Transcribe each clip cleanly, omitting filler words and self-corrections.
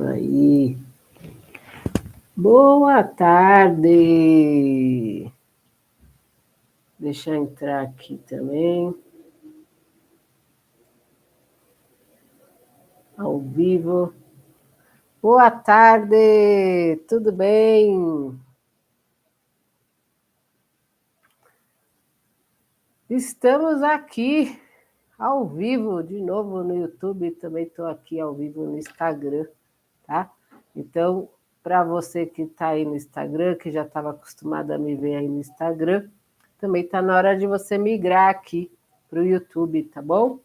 Aí. Boa tarde. Deixa eu entrar aqui também. Ao vivo. Boa tarde, tudo bem? Estamos aqui ao vivo de novo no YouTube, também estou aqui ao vivo no Instagram, tá? Então, para você que está aí no Instagram, que já estava acostumado a me ver aí no Instagram, também está na hora de você migrar aqui para o YouTube, tá bom?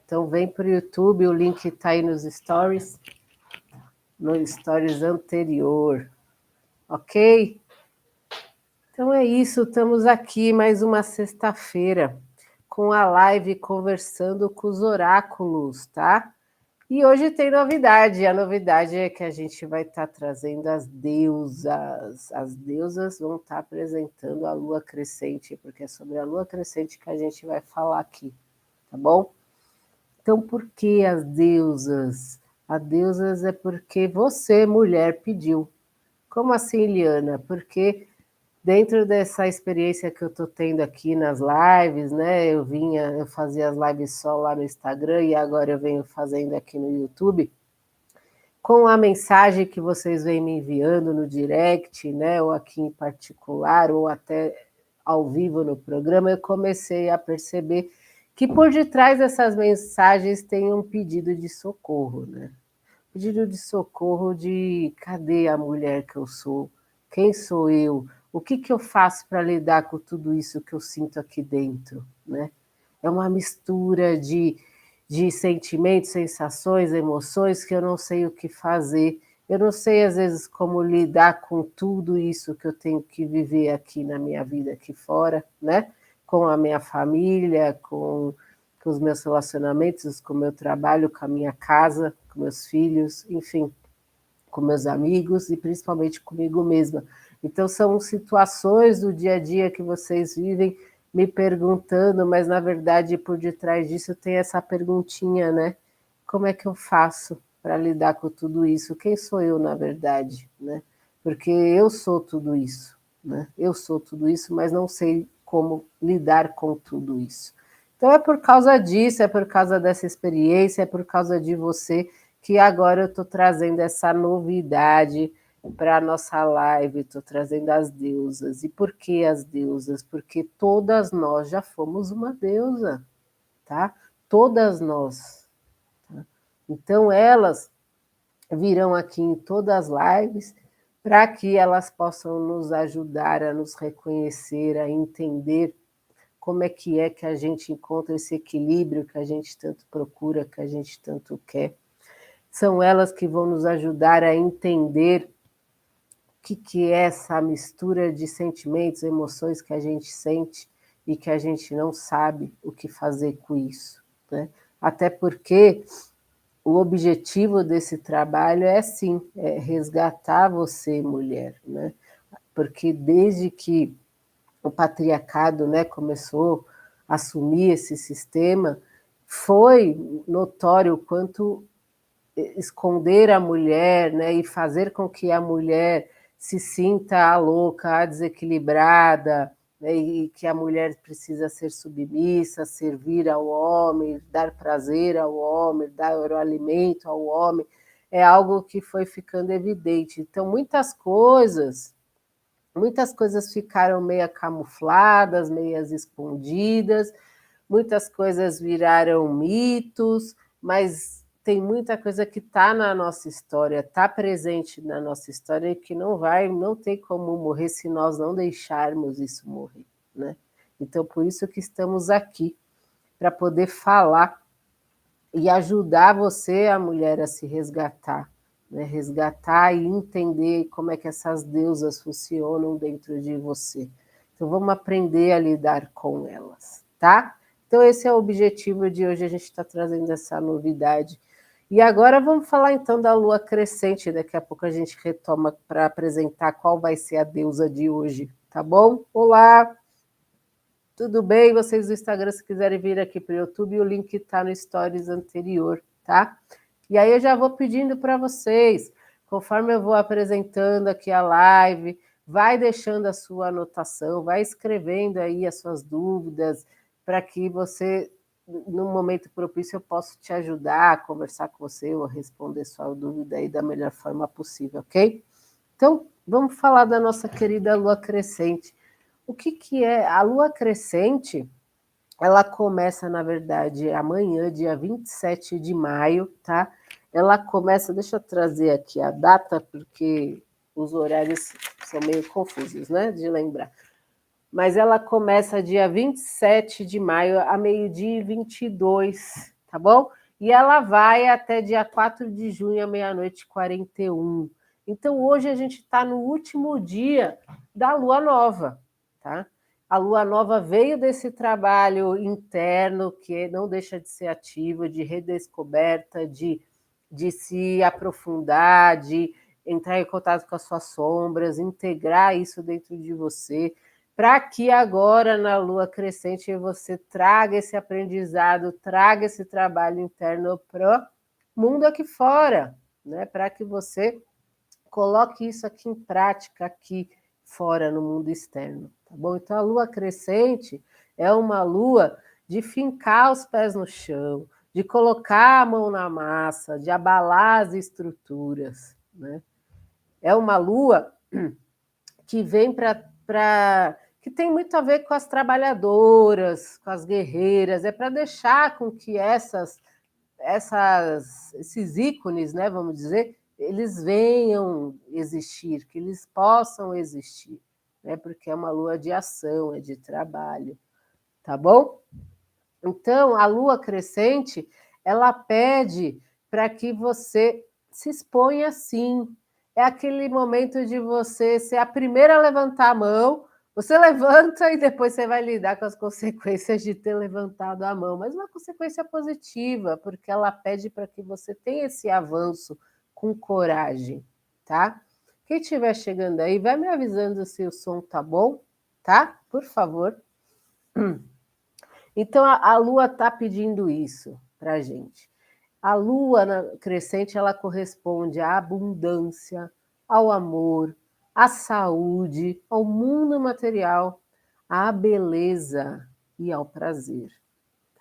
Então vem para o YouTube, o link está aí nos stories, no stories anterior, ok? Então é isso, estamos aqui mais uma sexta-feira com a live conversando com os oráculos, tá? E hoje tem novidade, a novidade é que a gente vai estar trazendo as deusas. As deusas vão estar apresentando a lua crescente, porque é sobre a lua crescente que a gente vai falar aqui, tá bom? Então, por que as deusas? As deusas é porque você, mulher, pediu. Como assim, Liana? Porque dentro dessa experiência que eu estou tendo aqui nas lives, né? Eu fazia as lives só lá no Instagram e agora eu venho fazendo aqui no YouTube. Com a mensagem que vocês vêm me enviando no direct, né? Ou aqui em particular, ou até ao vivo no programa, eu comecei a perceber que por detrás dessas mensagens tem um pedido de socorro, né? Pedido de socorro de cadê a mulher que eu sou? Quem sou eu? O que eu faço para lidar com tudo isso que eu sinto aqui dentro, né? É uma mistura de sentimentos, sensações, emoções que eu não sei o que fazer. Eu não sei, às vezes, como lidar com tudo isso que eu tenho que viver aqui na minha vida, aqui fora, né? Com a minha família, com os meus relacionamentos, com o meu trabalho, com a minha casa, com meus filhos, enfim, com meus amigos e principalmente comigo mesma. Então, são situações do dia a dia que vocês vivem me perguntando, mas na verdade, por detrás disso, tem essa perguntinha, né? Como é que eu faço para lidar com tudo isso? Quem sou eu, na verdade, né? Porque eu sou tudo isso, né? Eu sou tudo isso, mas não sei como lidar com tudo isso. Então é por causa disso, é por causa dessa experiência, é por causa de você que agora eu estou trazendo essa novidade para a nossa live, estou trazendo as deusas. E por que as deusas? Porque todas nós já fomos uma deusa, tá? Todas nós. Tá? Então elas virão aqui em todas as lives para que elas possam nos ajudar a nos reconhecer, a entender como é que a gente encontra esse equilíbrio que a gente tanto procura, que a gente tanto quer. São elas que vão nos ajudar a entender o que é essa mistura de sentimentos, emoções que a gente sente e que a gente não sabe o que fazer com isso, né? Até porque o objetivo desse trabalho é, sim, é resgatar você, mulher, né? Porque desde que o patriarcado, né, começou a assumir esse sistema, foi notório o quanto esconder a mulher, né, e fazer com que a mulher se sinta a louca, a desequilibrada, né, e que a mulher precisa ser submissa, servir ao homem, dar prazer ao homem, dar o alimento ao homem, é algo que foi ficando evidente. Então, muitas coisas ficaram meio camufladas, meias escondidas, muitas coisas viraram mitos, mas tem muita coisa que está na nossa história, está presente na nossa história e que não tem como morrer se nós não deixarmos isso morrer, né? Então, por isso que estamos aqui, para poder falar e ajudar você, a mulher, a se resgatar, né? Resgatar e entender como é que essas deusas funcionam dentro de você. Então, vamos aprender a lidar com elas, tá? Então, esse é o objetivo de hoje, a gente está trazendo essa novidade. E agora vamos falar então da lua crescente, daqui a pouco a gente retoma para apresentar qual vai ser a deusa de hoje, tá bom? Olá! Tudo bem? Vocês do Instagram, se quiserem vir aqui para o YouTube, o link está no Stories anterior, tá? E aí eu já vou pedindo para vocês, conforme eu vou apresentando aqui a live, vai deixando a sua anotação, vai escrevendo aí as suas dúvidas, para que você, no momento propício, eu possa te ajudar a conversar com você ou responder sua dúvida aí da melhor forma possível, ok? Então, vamos falar da nossa querida lua crescente. O que é a lua crescente? Ela começa, na verdade, amanhã, dia 27 de maio, tá? Ela começa, deixa eu trazer aqui a data, porque os horários são meio confusos, né, de lembrar. Mas ela começa dia 27 de maio, a meio-dia e 22, tá bom? E ela vai até dia 4 de junho, à meia-noite e 41. Então, hoje a gente está no último dia da lua nova, tá? A lua nova veio desse trabalho interno, que não deixa de ser ativo, de redescoberta, de se aprofundar, de entrar em contato com as suas sombras, integrar isso dentro de você, para que agora, na lua crescente, você traga esse aprendizado, traga esse trabalho interno para o mundo aqui fora, né? Para que você coloque isso aqui em prática, aqui fora, no mundo externo, tá bom? Então, a lua crescente é uma lua de fincar os pés no chão, de colocar a mão na massa, de abalar as estruturas, né? É uma lua que vem que tem muito a ver com as trabalhadoras, com as guerreiras, é para deixar com que esses ícones, né, vamos dizer, eles venham existir, que eles possam existir, né, porque é uma lua de ação, é de trabalho, tá bom? Então, a lua crescente, ela pede para que você se exponha sim. É aquele momento de você ser a primeira a levantar a mão, você levanta e depois você vai lidar com as consequências de ter levantado a mão, mas uma consequência positiva, porque ela pede para que você tenha esse avanço com coragem, tá? Quem estiver chegando aí, vai me avisando se o som tá bom, tá? Por favor. Então, a Lua está pedindo isso para a gente. A Lua crescente, ela corresponde à abundância, ao amor, à saúde, ao mundo material, à beleza e ao prazer.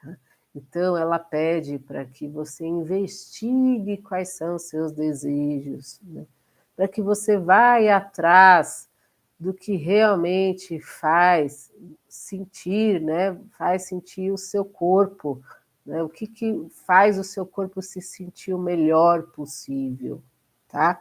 Tá? Então, ela pede para que você investigue quais são os seus desejos, né? Para que você vá atrás do que realmente faz sentir, né? Faz sentir o seu corpo, né? O que faz o seu corpo se sentir o melhor possível, tá?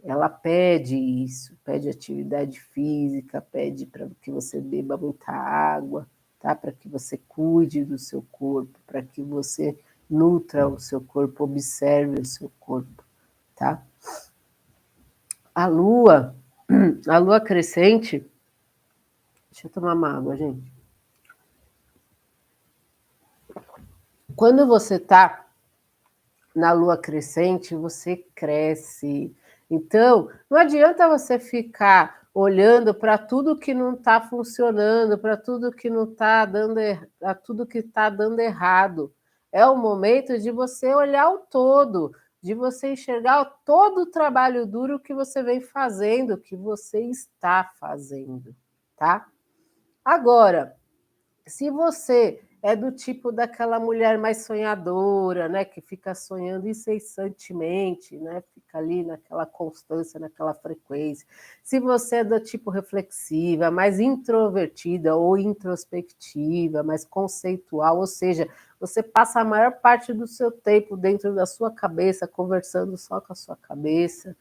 Ela pede isso, pede atividade física, pede para que você beba muita água, tá? Para que você cuide do seu corpo, para que você nutra o seu corpo, observe o seu corpo, tá? A lua crescente, deixa eu tomar uma água, gente. Quando você está na lua crescente, você cresce. Então, não adianta você ficar olhando para tudo que não está funcionando, para tudo que não está dando, para tudo que está dando errado. É o momento de você olhar o todo, de você enxergar todo o trabalho duro que você vem fazendo, que você está fazendo, tá? Agora, se você é do tipo daquela mulher mais sonhadora, né, que fica sonhando incessantemente, né, fica ali naquela constância, naquela frequência. Se você é do tipo reflexiva, mais introvertida ou introspectiva, mais conceitual, ou seja, você passa a maior parte do seu tempo dentro da sua cabeça, conversando só com a sua cabeça,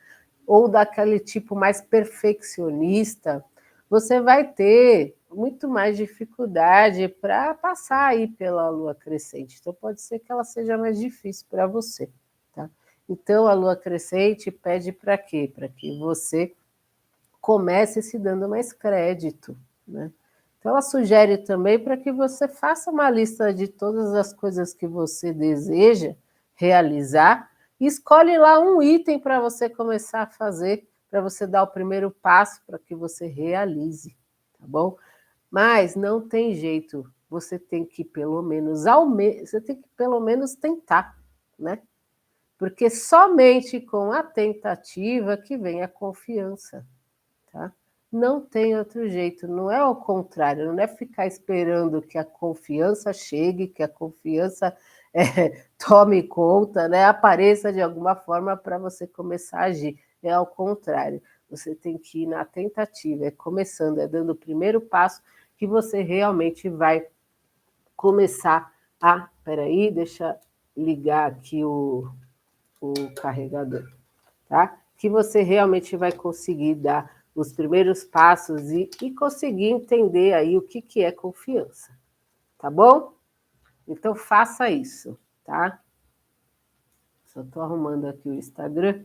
ou daquele tipo mais perfeccionista, você vai ter muito mais dificuldade para passar aí pela lua crescente. Então, pode ser que ela seja mais difícil para você, tá? Então, a lua crescente pede para quê? Para que você comece se dando mais crédito, né? Então, ela sugere também para que você faça uma lista de todas as coisas que você deseja realizar e escolhe lá um item para você começar a fazer, para você dar o primeiro passo para que você realize, tá bom? Mas não tem jeito, você tem que pelo menos você tem que pelo menos tentar, né? Porque somente com a tentativa que vem a confiança, tá? Não tem outro jeito, não é ao contrário, não é ficar esperando que a confiança chegue, que a confiança tome conta, né? Apareça de alguma forma para você começar a agir. É ao contrário, você tem que ir na tentativa, é começando, é dando o primeiro passo que você realmente vai começar a... Peraí, deixa ligar aqui o carregador, tá? Que você realmente vai conseguir dar os primeiros passos e conseguir entender aí o que é confiança, tá bom? Então faça isso, tá? Só estou arrumando aqui o Instagram.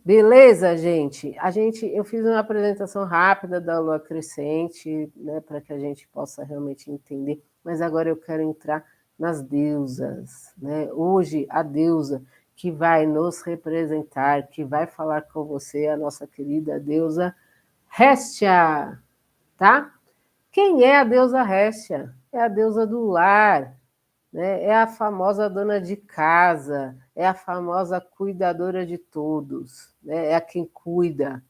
Beleza, gente? Eu fiz uma apresentação rápida da Lua Crescente, né, para que a gente possa realmente entender, mas agora eu quero entrar nas deusas, né? Hoje, a deusa que vai nos representar, que vai falar com você, é a nossa querida deusa Hestia, tá? Quem é a deusa Hestia? É a deusa do lar, né? É a famosa dona de casa, é a famosa cuidadora de todos, né? É a quem cuida,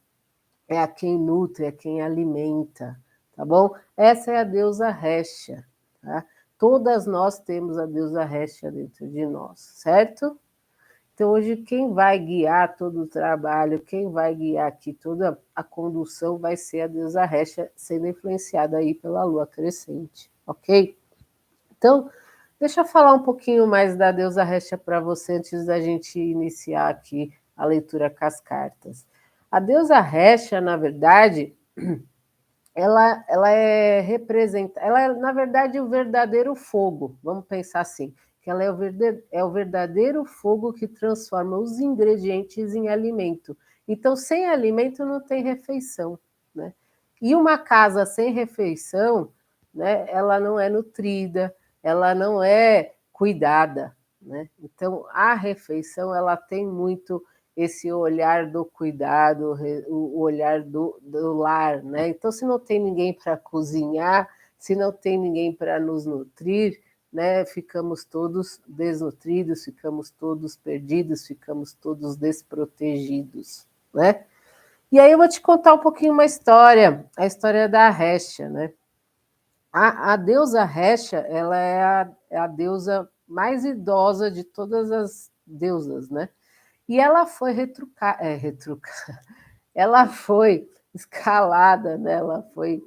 é a quem nutre, é quem alimenta, tá bom? Essa é a deusa Hestia, tá? Todas nós temos a deusa Hestia dentro de nós, certo? Então, hoje, quem vai guiar todo o trabalho, quem vai guiar aqui toda a condução vai ser a deusa Hestia, sendo influenciada aí pela lua crescente, ok? Então, deixa eu falar um pouquinho mais da deusa Hestia para você antes da gente iniciar aqui a leitura com as cartas. A deusa Hestia, na verdade, ela ela é, na verdade, o verdadeiro fogo, vamos pensar assim, que ela é o verdadeiro fogo que transforma os ingredientes em alimento. Então, sem alimento não tem refeição, né? E uma casa sem refeição, né, ela não é nutrida, ela não é cuidada, né? Então, a refeição, ela tem muito esse olhar do cuidado, o olhar do lar, né? Então, se não tem ninguém para cozinhar, se não tem ninguém para nos nutrir, né? Ficamos todos desnutridos, ficamos todos perdidos, ficamos todos desprotegidos, né? E aí eu vou te contar um pouquinho uma história, a história da Hestia, né? A deusa Hestia, ela é a deusa mais idosa de todas as deusas, né? E ela foi ela foi escalada, né? Ela foi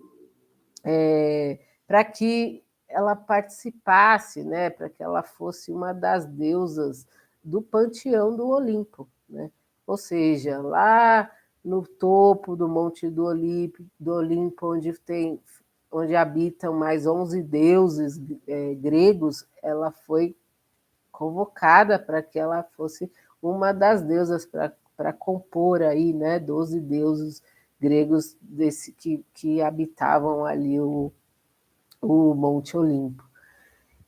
para que ela participasse, né? Para que ela fosse uma das deusas do panteão do Olimpo, né? Ou seja, lá no topo do Monte do Olimpo onde habitam mais 11 deuses gregos, ela foi convocada para que ela fosse uma das deusas para compor aí, né, 12 deuses gregos que habitavam ali o Monte Olimpo.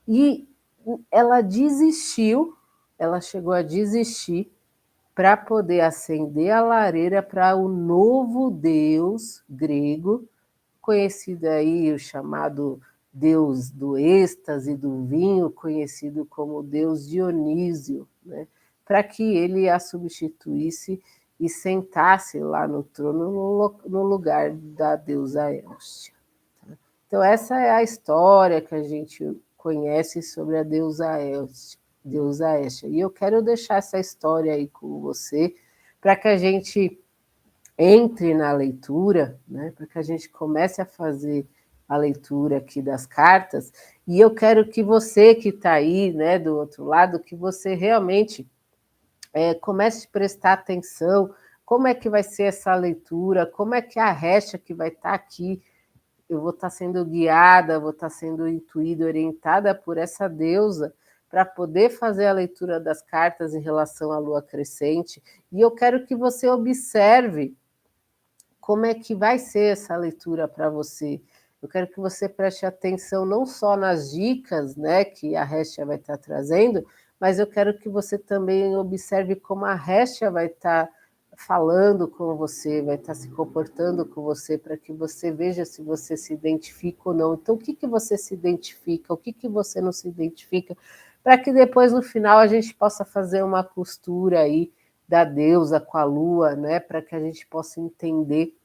E ela desistiu, ela chegou a desistir para poder acender a lareira para o novo deus grego, conhecido aí o chamado deus do êxtase, do vinho, conhecido como deus Dionísio, né? Para que ele a substituísse e sentasse lá no trono no lugar da deusa Hestia. Então essa é a história que a gente conhece sobre a deusa Hestia. Deusa Hestia. E eu quero deixar essa história aí com você para que a gente entre na leitura, né, para que a gente comece a fazer a leitura aqui das cartas, e eu quero que você que está aí, né, do outro lado, que você realmente comece a prestar atenção, como é que vai ser essa leitura, como é que a Hestia que vai estar aqui, eu vou estar sendo guiada, vou estar sendo intuída, orientada por essa deusa, para poder fazer a leitura das cartas em relação à lua crescente, e eu quero que você observe como é que vai ser essa leitura para você. Eu quero que você preste atenção não só nas dicas, né, que a Hestia vai estar trazendo, mas eu quero que você também observe como a Hestia vai estar falando com você, vai estar se comportando com você, para que você veja se você se identifica ou não. Então, o que você se identifica, o que você não se identifica, para que depois no final a gente possa fazer uma costura aí da deusa com a lua, né, para que a gente possa entender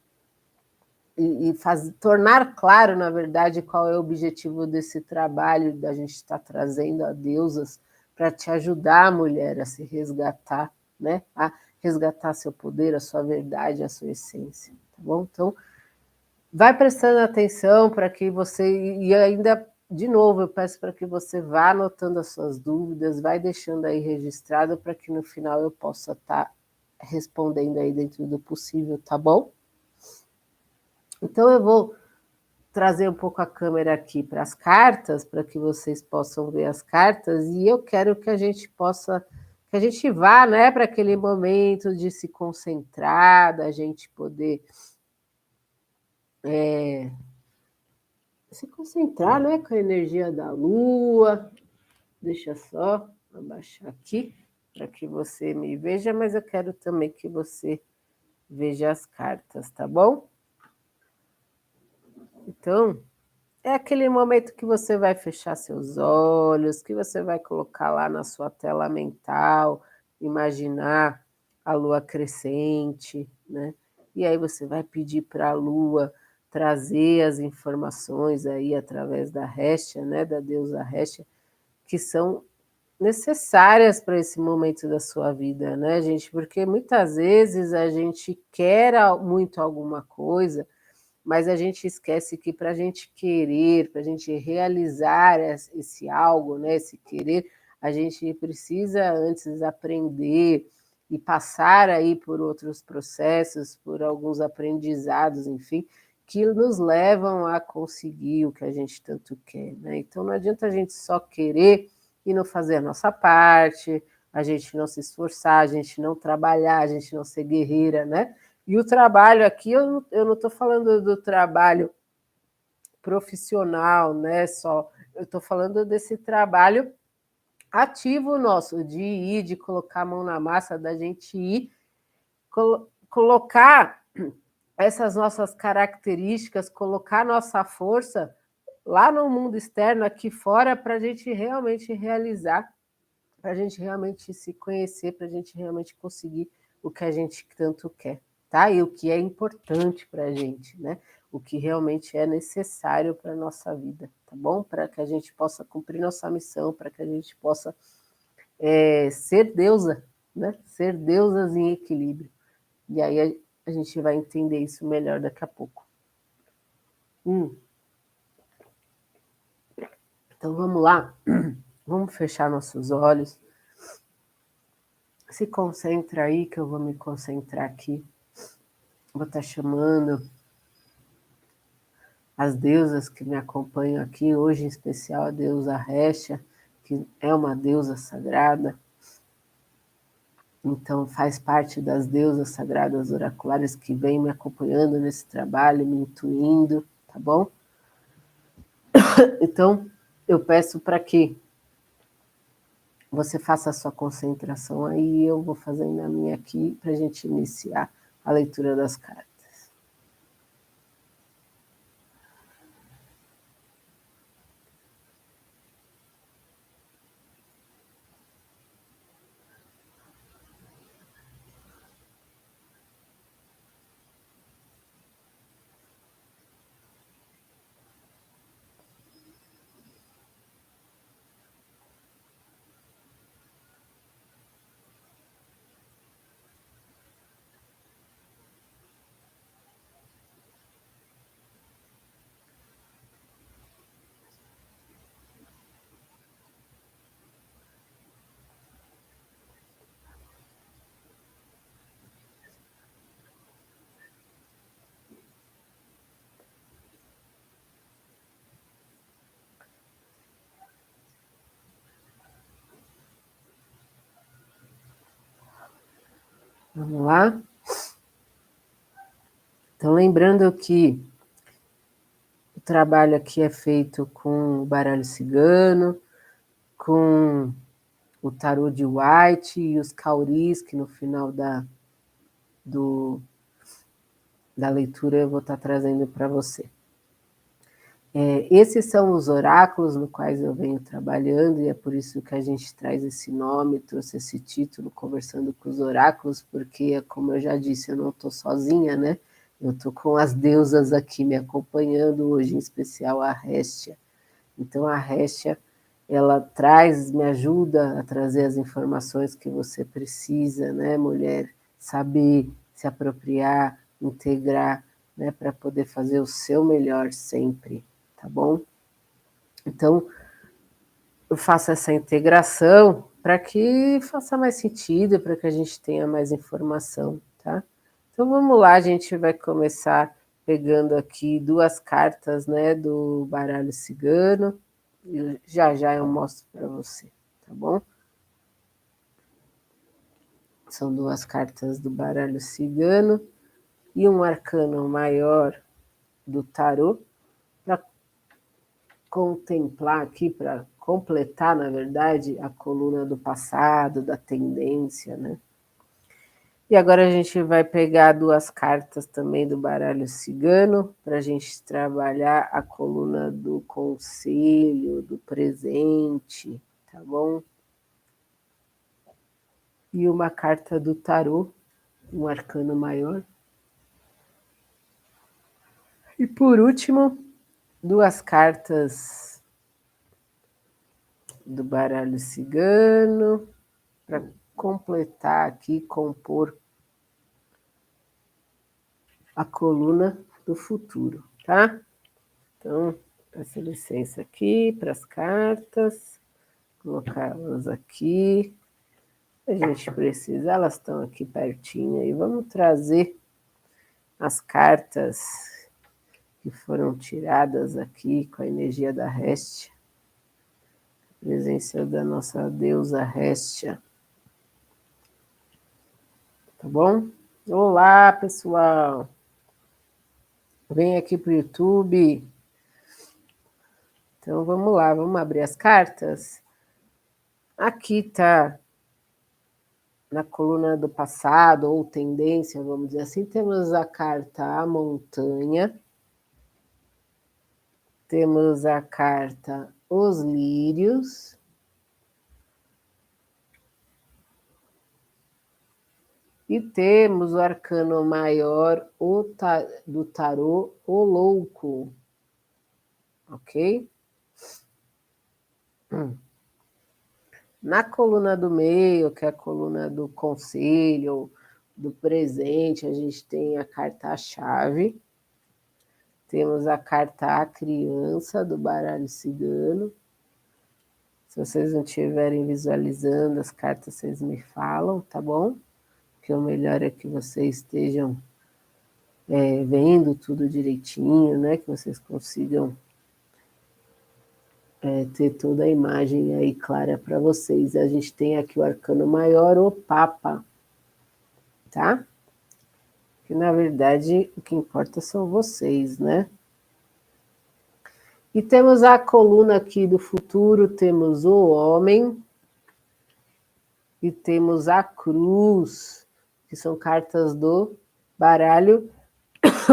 e tornar claro, na verdade, qual é o objetivo desse trabalho da gente estar trazendo a deusas para te ajudar, mulher, a se resgatar, né? A resgatar seu poder, a sua verdade, a sua essência, tá bom? Então, vai prestando atenção para que você, e ainda, de novo, eu peço para que você vá anotando as suas dúvidas, vai deixando aí registrado para que no final eu possa estar respondendo aí dentro do possível, tá bom? Então eu vou trazer um pouco a câmera aqui para as cartas, para que vocês possam ver as cartas, e eu quero que a gente possa, que a gente vá, né, para aquele momento de se concentrar, da gente poder se concentrar, né, com a energia da lua. Deixa só abaixar aqui para que você me veja, mas eu quero também que você veja as cartas, tá bom? Então, é aquele momento que você vai fechar seus olhos, que você vai colocar lá na sua tela mental, imaginar a lua crescente, né? E aí você vai pedir para a lua trazer as informações aí através da Réstia, né, da deusa Réstia, que são necessárias para esse momento da sua vida, né, gente? Porque muitas vezes a gente quer muito alguma coisa, mas a gente esquece que para a gente querer, para a gente realizar esse algo, né, esse querer, a gente precisa antes aprender e passar aí por outros processos, por alguns aprendizados, enfim, que nos levam a conseguir o que a gente tanto quer, né? Então não adianta a gente só querer e não fazer a nossa parte, a gente não se esforçar, a gente não trabalhar, a gente não ser guerreira, né? E o trabalho aqui, eu não estou falando do trabalho profissional, né? Só, eu estou falando desse trabalho ativo nosso, de ir, de colocar a mão na massa, da gente ir, colocar essas nossas características, colocar nossa força lá no mundo externo, aqui fora, para a gente realmente realizar, para a gente realmente se conhecer, para a gente realmente conseguir o que a gente tanto quer, tá? E o que é importante para a gente, né? O que realmente é necessário para a nossa vida, tá bom? Para que a gente possa cumprir nossa missão, para que a gente possa ser deusa, né? Ser deusas em equilíbrio. E aí a gente vai entender isso melhor daqui a pouco. Então vamos lá, vamos fechar nossos olhos. Se concentra aí, que eu vou me concentrar aqui. Vou estar chamando as deusas que me acompanham aqui, hoje em especial a deusa Réstia, que é uma deusa sagrada. Então faz parte das deusas sagradas oraculares que vem me acompanhando nesse trabalho, me intuindo, tá bom? Então eu peço para que você faça a sua concentração aí, eu vou fazendo a minha aqui para a gente iniciar a leitura das cartas. Vamos lá? Então, lembrando que o trabalho aqui é feito com o baralho cigano, com o tarô de White e os cauris, que no final do, da leitura eu vou estar trazendo para você. Esses são os oráculos no quais eu venho trabalhando, e é por isso que a gente traz esse nome, trouxe esse título, Conversando com os Oráculos, porque, como eu já disse, eu não estou sozinha, né? Eu estou com as deusas aqui me acompanhando, hoje em especial a Réstia. Então, a Réstia, ela traz, me ajuda a trazer as informações que você precisa, né, mulher? Saber, se apropriar, integrar, né, para poder fazer o seu melhor sempre, tá bom? Então, eu faço essa integração para que faça mais sentido, para que a gente tenha mais informação, tá? Então vamos lá, a gente vai começar pegando aqui duas cartas, né, do baralho cigano. E já já eu mostro para você, tá bom? São duas cartas do baralho cigano e um arcano maior do tarô para contemplar aqui, para completar, na verdade, a coluna do passado, da tendência, né? E agora a gente vai pegar duas cartas também do baralho cigano para a gente trabalhar a coluna do conselho, do presente, tá bom? E uma carta do tarô, um arcano maior. E por último, duas cartas do baralho cigano para completar aqui, compor a coluna do futuro, tá? Então, peço licença aqui para as cartas, colocá-las aqui. A gente precisa, elas estão aqui pertinho e vamos trazer as cartas que foram tiradas aqui com a energia da Réstia, a presença da nossa deusa Réstia. Tá bom? Olá, pessoal! Vem aqui para o YouTube. Então vamos lá, vamos abrir as cartas. Aqui está na coluna do passado, ou tendência, vamos dizer assim, temos a carta A Montanha, temos a carta Os Lírios, e temos o arcano maior do tarô, o Louco, ok? Na coluna do meio, que é a coluna do conselho, do presente, a gente tem a carta chave, temos a carta a criança do baralho cigano. Se vocês não estiverem visualizando as cartas, vocês me falam, tá bom? Porque o melhor é que vocês estejam vendo tudo direitinho, né? Que vocês consigam ter toda a imagem aí clara para vocês. A gente tem aqui o arcano maior, o Papa, tá? Que na verdade o que importa são vocês, né? E temos a coluna aqui do futuro, temos o homem e temos a cruz, que são cartas do baralho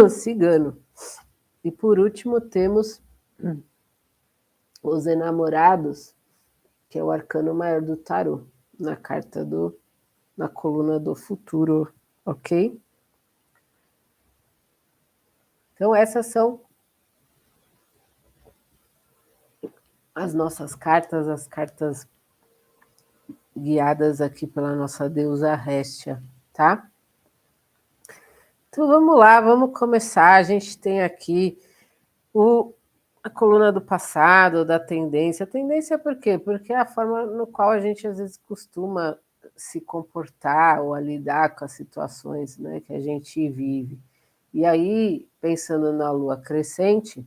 cigano. E por último temos os enamorados, que é o arcano maior do tarô, na coluna do futuro, ok? Então essas são as nossas cartas, as cartas guiadas aqui pela nossa deusa Réstia, tá? Então vamos lá, vamos começar. A gente tem aqui a coluna do passado, da tendência. A tendência por quê? Porque é a forma no qual a gente às vezes costuma se comportar ou a lidar com as situações, né, que a gente vive. E aí, pensando na lua crescente,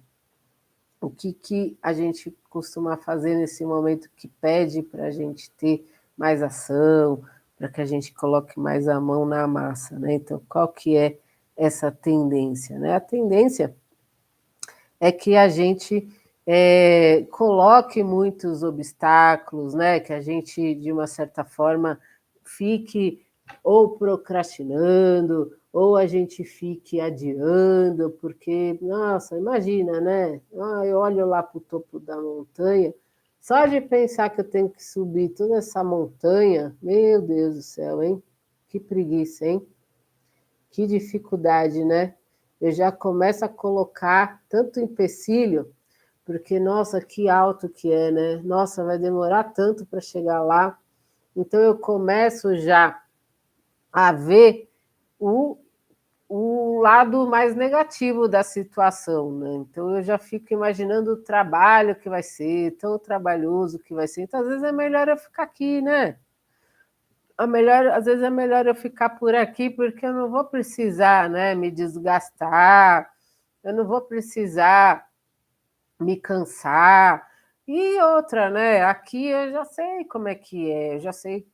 o que a gente costuma fazer nesse momento que pede para a gente ter mais ação, para que a gente coloque mais a mão na massa, né? Então, qual que é essa tendência, né? A tendência é que a gente coloque muitos obstáculos, né? Que a gente, de uma certa forma, fique ou procrastinando, ou a gente fique adiando, porque, nossa, imagina, né? Ah, eu olho lá para o topo da montanha, só de pensar que eu tenho que subir toda essa montanha, meu Deus do céu, hein? Que preguiça, hein? Que dificuldade, né? Eu já começo a colocar tanto empecilho, porque, nossa, que alto que é, né? Nossa, vai demorar tanto para chegar lá. Então eu começo já a ver o lado mais negativo da situação, né? Então eu já fico imaginando o trabalho que vai ser, tão trabalhoso que vai ser. Então, às vezes é melhor eu ficar aqui, né? Às vezes é melhor eu ficar por aqui, porque eu não vou precisar, né, me desgastar, eu não vou precisar me cansar. E outra, né? Aqui eu já sei como é que é, eu já sei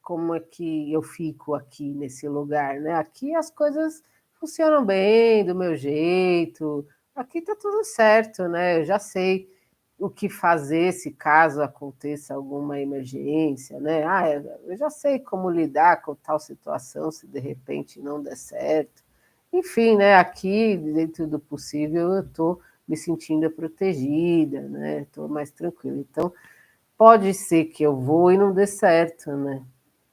como é que eu fico aqui nesse lugar, né? Aqui as coisas funcionam bem, do meu jeito. Aqui tá tudo certo, né? Eu já sei o que fazer se caso aconteça alguma emergência, né? Ah, eu já sei como lidar com tal situação se de repente não der certo. Enfim, né? Aqui, dentro do possível, eu estou me sentindo protegida, né? Estou mais tranquila. Então, pode ser que eu vou e não dê certo, né?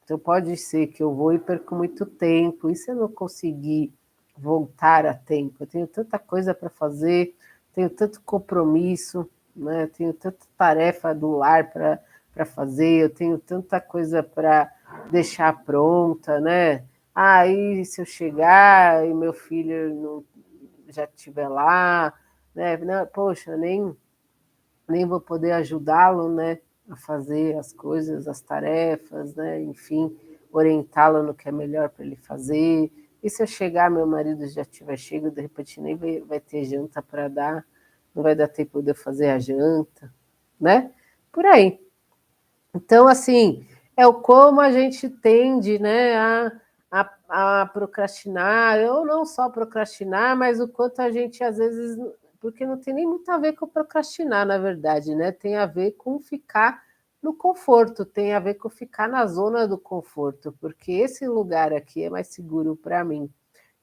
Então pode ser que eu vou e perco muito tempo. E se eu não conseguir voltar a tempo? Eu tenho tanta coisa para fazer, tenho tanto compromisso, né? Tenho tanta tarefa do lar para fazer, eu tenho tanta coisa para deixar pronta, né? Aí se eu chegar e meu filho não, já estiver lá, né? Não, poxa, nem vou poder ajudá-lo, né, a fazer as coisas, as tarefas, né, enfim, orientá-lo no que é melhor para ele fazer. E se eu chegar, meu marido já tiver chego, de repente nem vai ter janta para dar, não vai dar tempo de eu fazer a janta, né? Por aí. Então, assim, é o como a gente tende, né, a procrastinar, ou não só procrastinar, mas o quanto a gente, às vezes, porque não tem nem muito a ver com procrastinar, na verdade, né? Tem a ver com ficar no conforto, tem a ver com ficar na zona do conforto, porque esse lugar aqui é mais seguro para mim.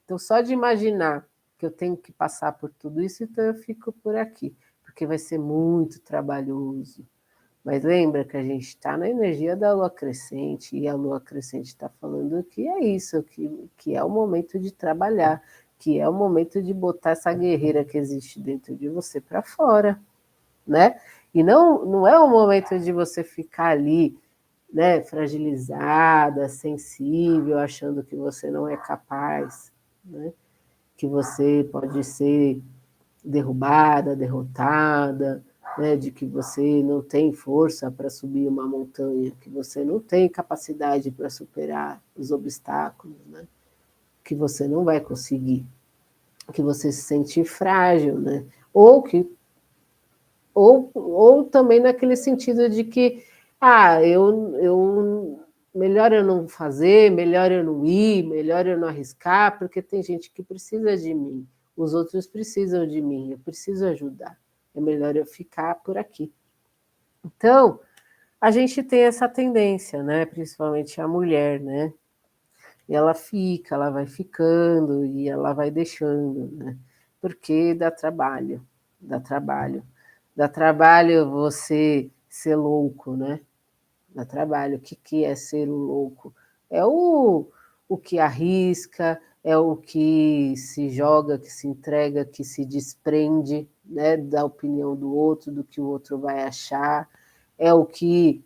Então, só de imaginar que eu tenho que passar por tudo isso, então eu fico por aqui, porque vai ser muito trabalhoso, mas lembra que a gente está na energia da lua crescente, e a lua crescente está falando que é isso, que é o momento de trabalhar, que é o momento de botar essa guerreira que existe dentro de você para fora, né? E não é o momento de você ficar ali, né, fragilizada, sensível, achando que você não é capaz, né? Que você pode ser derrubada, derrotada, né, de que você não tem força para subir uma montanha, que você não tem capacidade para superar os obstáculos, né, que você não vai conseguir, que você se sente frágil, né, ou também naquele sentido de que, eu melhor eu não fazer, melhor eu não ir, melhor eu não arriscar, porque tem gente que precisa de mim, os outros precisam de mim, eu preciso ajudar, é melhor eu ficar por aqui. Então, a gente tem essa tendência, né? Principalmente a mulher, né? E ela fica, ela vai ficando e ela vai deixando, né? Porque dá trabalho, dá trabalho. Dá trabalho você ser louco, né? Dá trabalho. O que, que é ser o louco? É o que arrisca, é o que se joga, que se entrega, que se desprende, né, da opinião do outro, do que o outro vai achar, é o que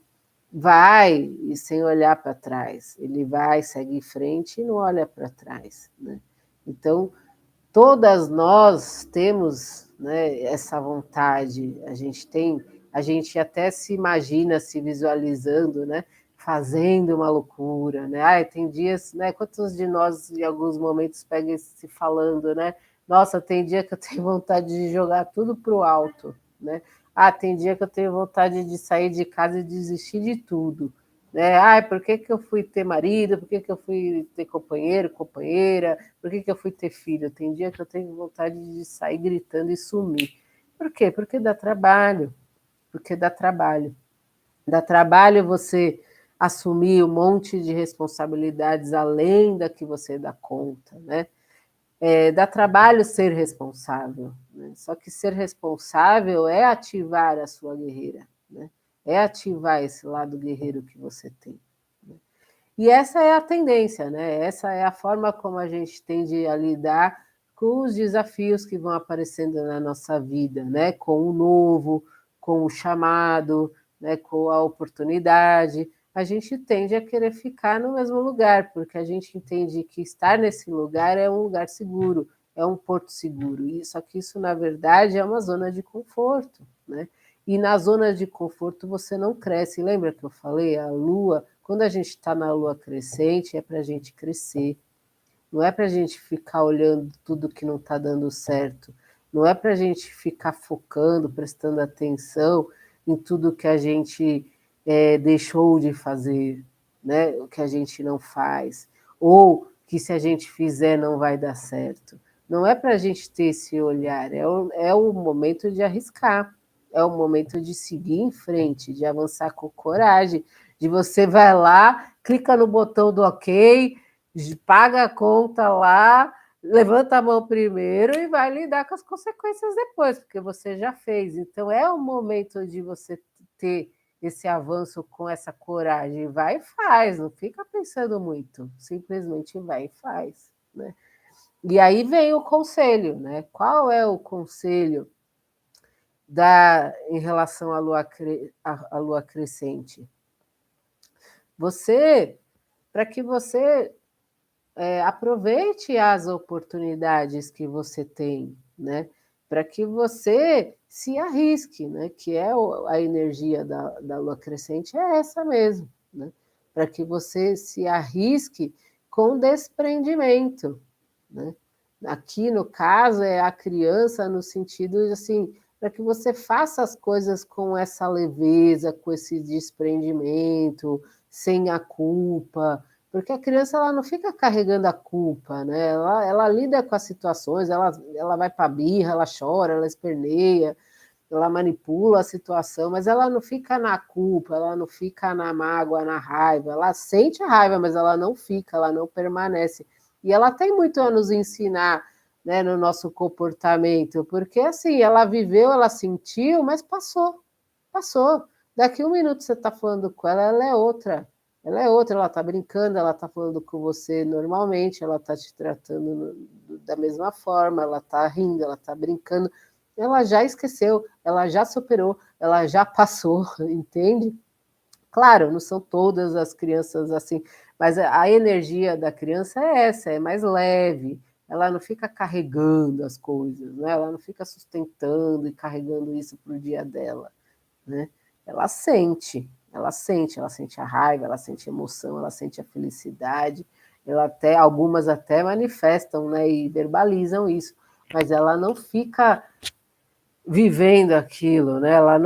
vai e sem olhar para trás. Ele vai, segue em frente e não olha para trás, né? Então, todas nós temos, né, essa vontade, a gente até se imagina se visualizando, né, fazendo uma loucura, né? Ai, tem dias, né, quantos de nós em alguns momentos pegam se falando, né? Nossa, tem dia que eu tenho vontade de jogar tudo pro alto, né? Ah, tem dia que eu tenho vontade de sair de casa e desistir de tudo, né? Ai, por que que eu fui ter marido? Por que que eu fui ter companheiro, companheira? Por que que eu fui ter filho? Tem dia que eu tenho vontade de sair gritando e sumir. Por quê? Porque dá trabalho. Porque dá trabalho. Dá trabalho você assumir um monte de responsabilidades além da que você dá conta, né? Dá trabalho ser responsável, né? Só que ser responsável é ativar a sua guerreira, né? É ativar esse lado guerreiro que você tem. Né? E essa é a tendência, né? Essa é a forma como a gente tende a lidar com os desafios que vão aparecendo na nossa vida, né? Com o novo, com o chamado, né? Com a oportunidade. A gente tende a querer ficar no mesmo lugar, porque a gente entende que estar nesse lugar é um lugar seguro, é um porto seguro. Só que isso, na verdade, é uma zona de conforto, né? E na zona de conforto você não cresce. Lembra que eu falei? A Lua, quando a gente está na Lua crescente, é para a gente crescer. Não é para a gente ficar olhando tudo que não está dando certo. Não é para a gente ficar focando, prestando atenção em tudo que a gente deixou de fazer, né? O que a gente não faz. Ou que se a gente fizer não vai dar certo. Não é para a gente ter esse olhar, é o momento de arriscar, é o momento de seguir em frente, de avançar com coragem, de você vai lá, clica no botão do ok, paga a conta lá, levanta a mão primeiro e vai lidar com as consequências depois, porque você já fez. Então é o momento de você ter esse avanço com essa coragem. Vai e faz, não fica pensando muito, simplesmente vai e faz, né? E aí vem o conselho, né? Qual é o conselho em relação à lua crescente? Para que você aproveite as oportunidades que você tem, né? Para que você se arrisque, né? Que é a energia da lua crescente, é essa mesmo, né? Para que você se arrisque com desprendimento, né? Aqui, no caso, é a criança no sentido de, assim, para que você faça as coisas com essa leveza, com esse desprendimento, sem a culpa, porque a criança ela não fica carregando a culpa, né? Ela lida com as situações, ela vai para a birra, ela chora, ela esperneia, ela manipula a situação, mas ela não fica na culpa, ela não fica na mágoa, na raiva. Ela sente a raiva, mas ela não fica, ela não permanece. E ela tem muito a nos ensinar, né, no nosso comportamento, porque assim, ela viveu, ela sentiu, mas passou, passou. Daqui um minuto você está falando com ela, ela é outra. Ela é outra, ela está brincando, ela está falando com você normalmente, ela está te tratando da mesma forma, ela está rindo, ela está brincando. Ela já esqueceu, ela já superou, ela já passou, entende? Claro, não são todas as crianças assim, mas a energia da criança é essa, é mais leve, ela não fica carregando as coisas, né? Ela não fica sustentando e carregando isso para o dia dela, né? Ela sente a raiva, ela sente a emoção, ela sente a felicidade, algumas até manifestam, né, e verbalizam isso, mas ela não fica vivendo aquilo, né? Ela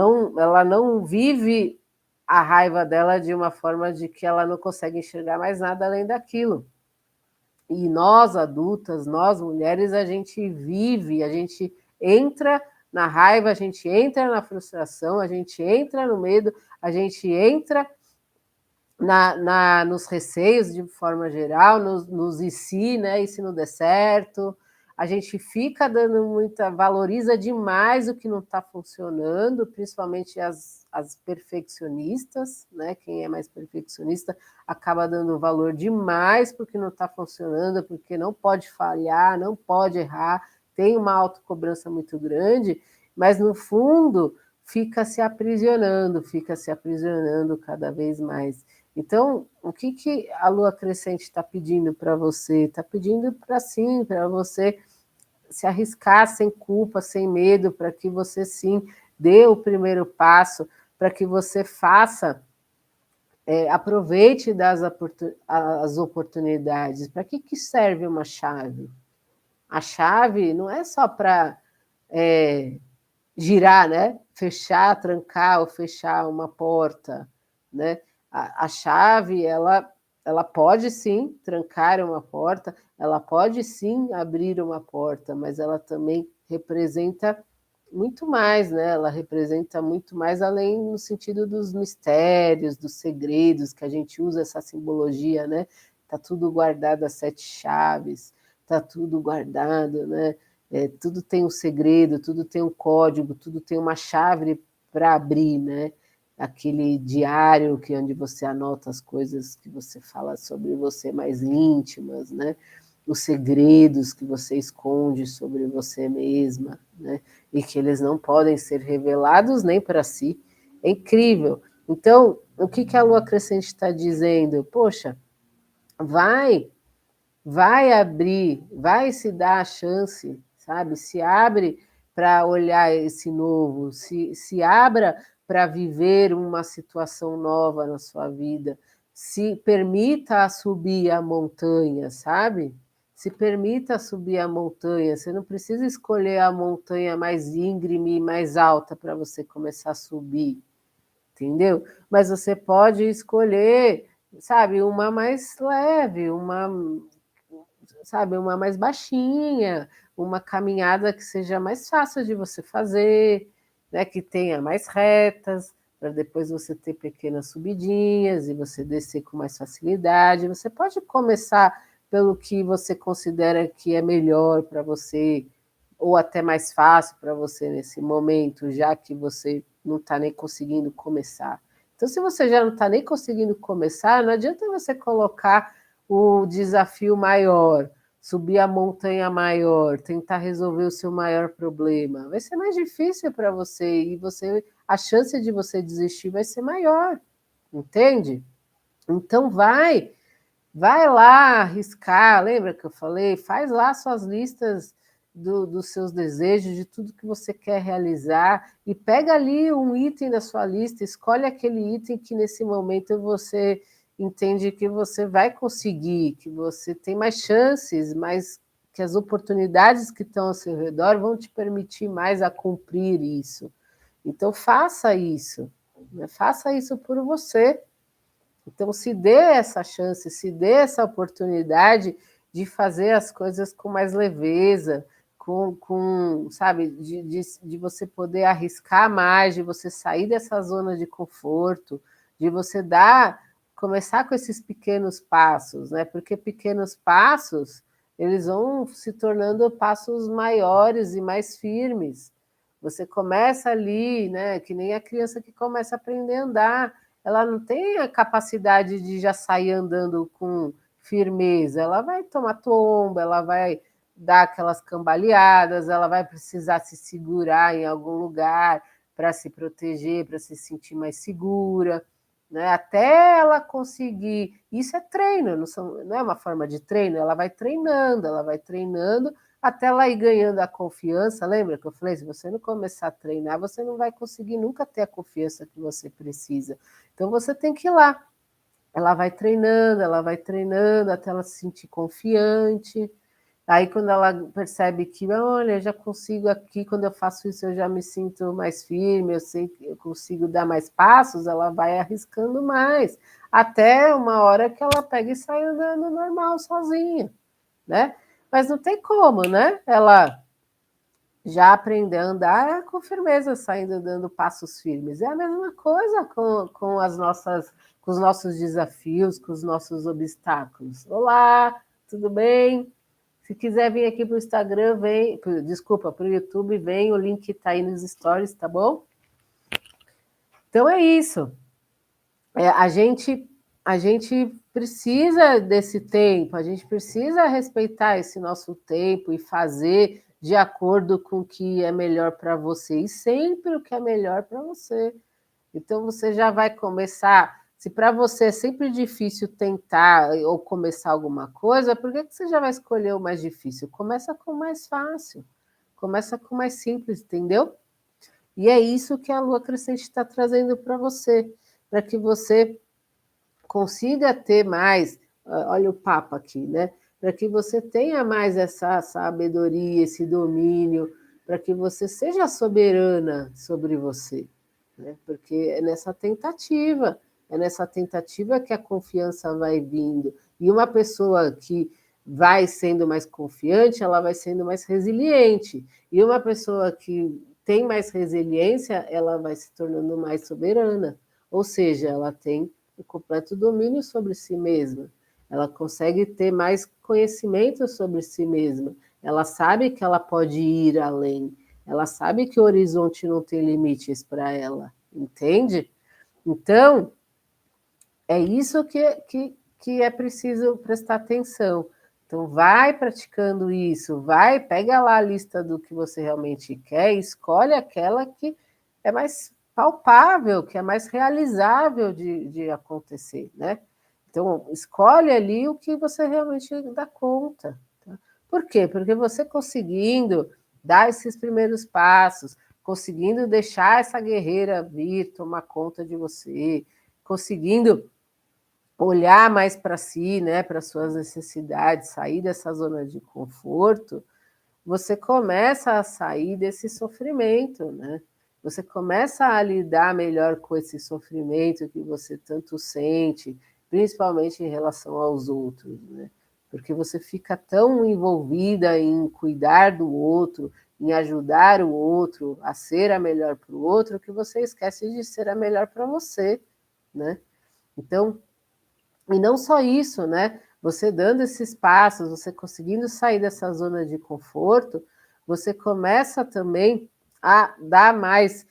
não vive a raiva dela de uma forma de que ela não consegue enxergar mais nada além daquilo. E nós, adultas, nós, mulheres, a gente vive, a gente entra na raiva, a gente entra na frustração, a gente entra no medo, a gente entra nos receios de forma geral, nos e se, né? E se não der certo, a gente fica dando valoriza demais o que não está funcionando, principalmente as perfeccionistas, né? Quem é mais perfeccionista acaba dando valor demais porque não está funcionando, porque não pode falhar, não pode errar, tem uma autocobrança muito grande, mas no fundo fica se aprisionando cada vez mais. Então, o que a lua crescente está pedindo para você? Está pedindo para você se arriscar sem culpa, sem medo, para que você sim dê o primeiro passo, para que você faça, aproveite as oportunidades. Para que serve uma chave? A chave não é só para girar, né? Fechar, trancar ou fechar uma porta, né? A chave, ela pode sim trancar uma porta, ela pode sim abrir uma porta, mas ela também representa muito mais, né? Ela representa muito mais, além no sentido dos mistérios, dos segredos, que a gente usa essa simbologia, né? Tá tudo guardado às 7 chaves, tá tudo guardado, né? Tudo tem um segredo, tudo tem um código, tudo tem uma chave para abrir, né? Aquele diário que onde você anota as coisas que você fala sobre você mais íntimas, né? Os segredos que você esconde sobre você mesma, né? E que eles não podem ser revelados nem para si. É incrível. Então, o que, que a lua crescente está dizendo? Poxa, vai, vai abrir, vai se dar a chance, sabe? Se abre para olhar esse novo, se abra para viver uma situação nova na sua vida, se permita subir a montanha, sabe? Se permita subir a montanha. Você não precisa escolher a montanha mais íngreme e mais alta para você começar a subir, entendeu? Mas você pode escolher, sabe, uma mais leve, sabe, uma mais baixinha, uma caminhada que seja mais fácil de você fazer, né, que tenha mais retas, para depois você ter pequenas subidinhas e você descer com mais facilidade. Você pode começar pelo que você considera que é melhor para você, ou até mais fácil para você nesse momento, já que você não está nem conseguindo começar. Então, se você já não está nem conseguindo começar, não adianta você colocar o desafio maior, subir a montanha maior, tentar resolver o seu maior problema. Vai ser mais difícil para você e a chance de você desistir vai ser maior, entende? Então vai lá arriscar, lembra que eu falei? Faz lá suas listas dos seus desejos, de tudo que você quer realizar, e pega ali um item da sua lista, escolhe aquele item que nesse momento você entende que você vai conseguir, que você tem mais chances, mais que as oportunidades que estão ao seu redor vão te permitir mais a cumprir isso. Então faça isso, né? Faça isso por você. Então, se dê essa chance, se dê essa oportunidade de fazer as coisas com mais leveza, sabe, de você poder arriscar mais, de você sair dessa zona de conforto, de você começar com esses pequenos passos, né? Porque pequenos passos, eles vão se tornando passos maiores e mais firmes. Você começa ali, né? Que nem a criança que começa a aprender a andar, ela não tem a capacidade de já sair andando com firmeza, ela vai tomar tomba, ela vai dar aquelas cambaleadas, ela vai precisar se segurar em algum lugar para se proteger, para se sentir mais segura, né? Até ela conseguir. Isso é treino, não é uma forma de treino, ela vai treinando até ela ir ganhando a confiança. Lembra que eu falei? Se você não começar a treinar, você não vai conseguir nunca ter a confiança que você precisa. Então você tem que ir lá. Ela vai treinando até ela se sentir confiante. Aí quando ela percebe que, olha, já consigo aqui, quando eu faço isso eu já me sinto mais firme, eu sei que eu consigo dar mais passos, ela vai arriscando mais, até uma hora que ela pega e sai andando normal, sozinha, né? Mas não tem como, né? Ela já aprender a andar com firmeza, saindo dando passos firmes. É a mesma coisa com os nossos desafios, com os nossos obstáculos. Olá, tudo bem? Se quiser vir aqui para o Instagram, vem. Desculpa, para o YouTube, vem. O link está aí nos stories, tá bom? Então é isso. A gente precisa desse tempo, a gente precisa respeitar esse nosso tempo e fazer de acordo com o que é melhor para você, e sempre o que é melhor para você. Então você já vai começar. Se para você é sempre difícil tentar ou começar alguma coisa, por que você já vai escolher o mais difícil? Começa com o mais fácil, começa com o mais simples, entendeu? E é isso que a lua crescente está trazendo para você, para que você consiga ter mais, olha o Papa aqui, né? Para que você tenha mais essa sabedoria, esse domínio, para que você seja soberana sobre você, né? Porque é nessa tentativa que a confiança vai vindo. E uma pessoa que vai sendo mais confiante, ela vai sendo mais resiliente. E uma pessoa que tem mais resiliência, ela vai se tornando mais soberana. Ou seja, ela tem o completo domínio sobre si mesma. Ela consegue ter mais conhecimento sobre si mesma. Ela sabe que ela pode ir além. Ela sabe que o horizonte não tem limites para ela. Entende? Então, é isso que é preciso prestar atenção. Então, vai praticando isso, vai, pega lá a lista do que você realmente quer, escolhe aquela que é mais palpável, que é mais realizável de acontecer, né? Então, escolhe ali o que você realmente dá conta. Tá? Por quê? Porque você conseguindo dar esses primeiros passos, conseguindo deixar essa guerreira vir tomar conta de você, conseguindo olhar mais para si, né, para suas necessidades, sair dessa zona de conforto, você começa a sair desse sofrimento, né? Você começa a lidar melhor com esse sofrimento que você tanto sente, principalmente em relação aos outros, né? Porque você fica tão envolvida em cuidar do outro, em ajudar o outro a ser a melhor para o outro, que você esquece de ser a melhor para você, né? Então, e não só isso, né? Você dando esses passos, você conseguindo sair dessa zona de conforto, você começa também a dar mais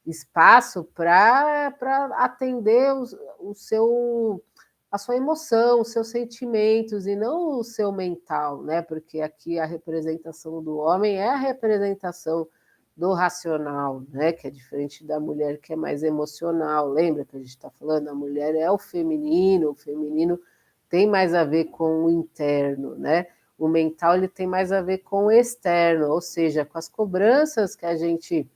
espaço para atender a sua emoção, os seus sentimentos e não o seu mental, né? Porque aqui a representação do homem é a representação do racional, né? Que é diferente da mulher que é mais emocional. Lembra que a gente está falando? A mulher é o feminino tem mais a ver com o interno, né? O mental ele tem mais a ver com o externo, ou seja, com as cobranças que a gente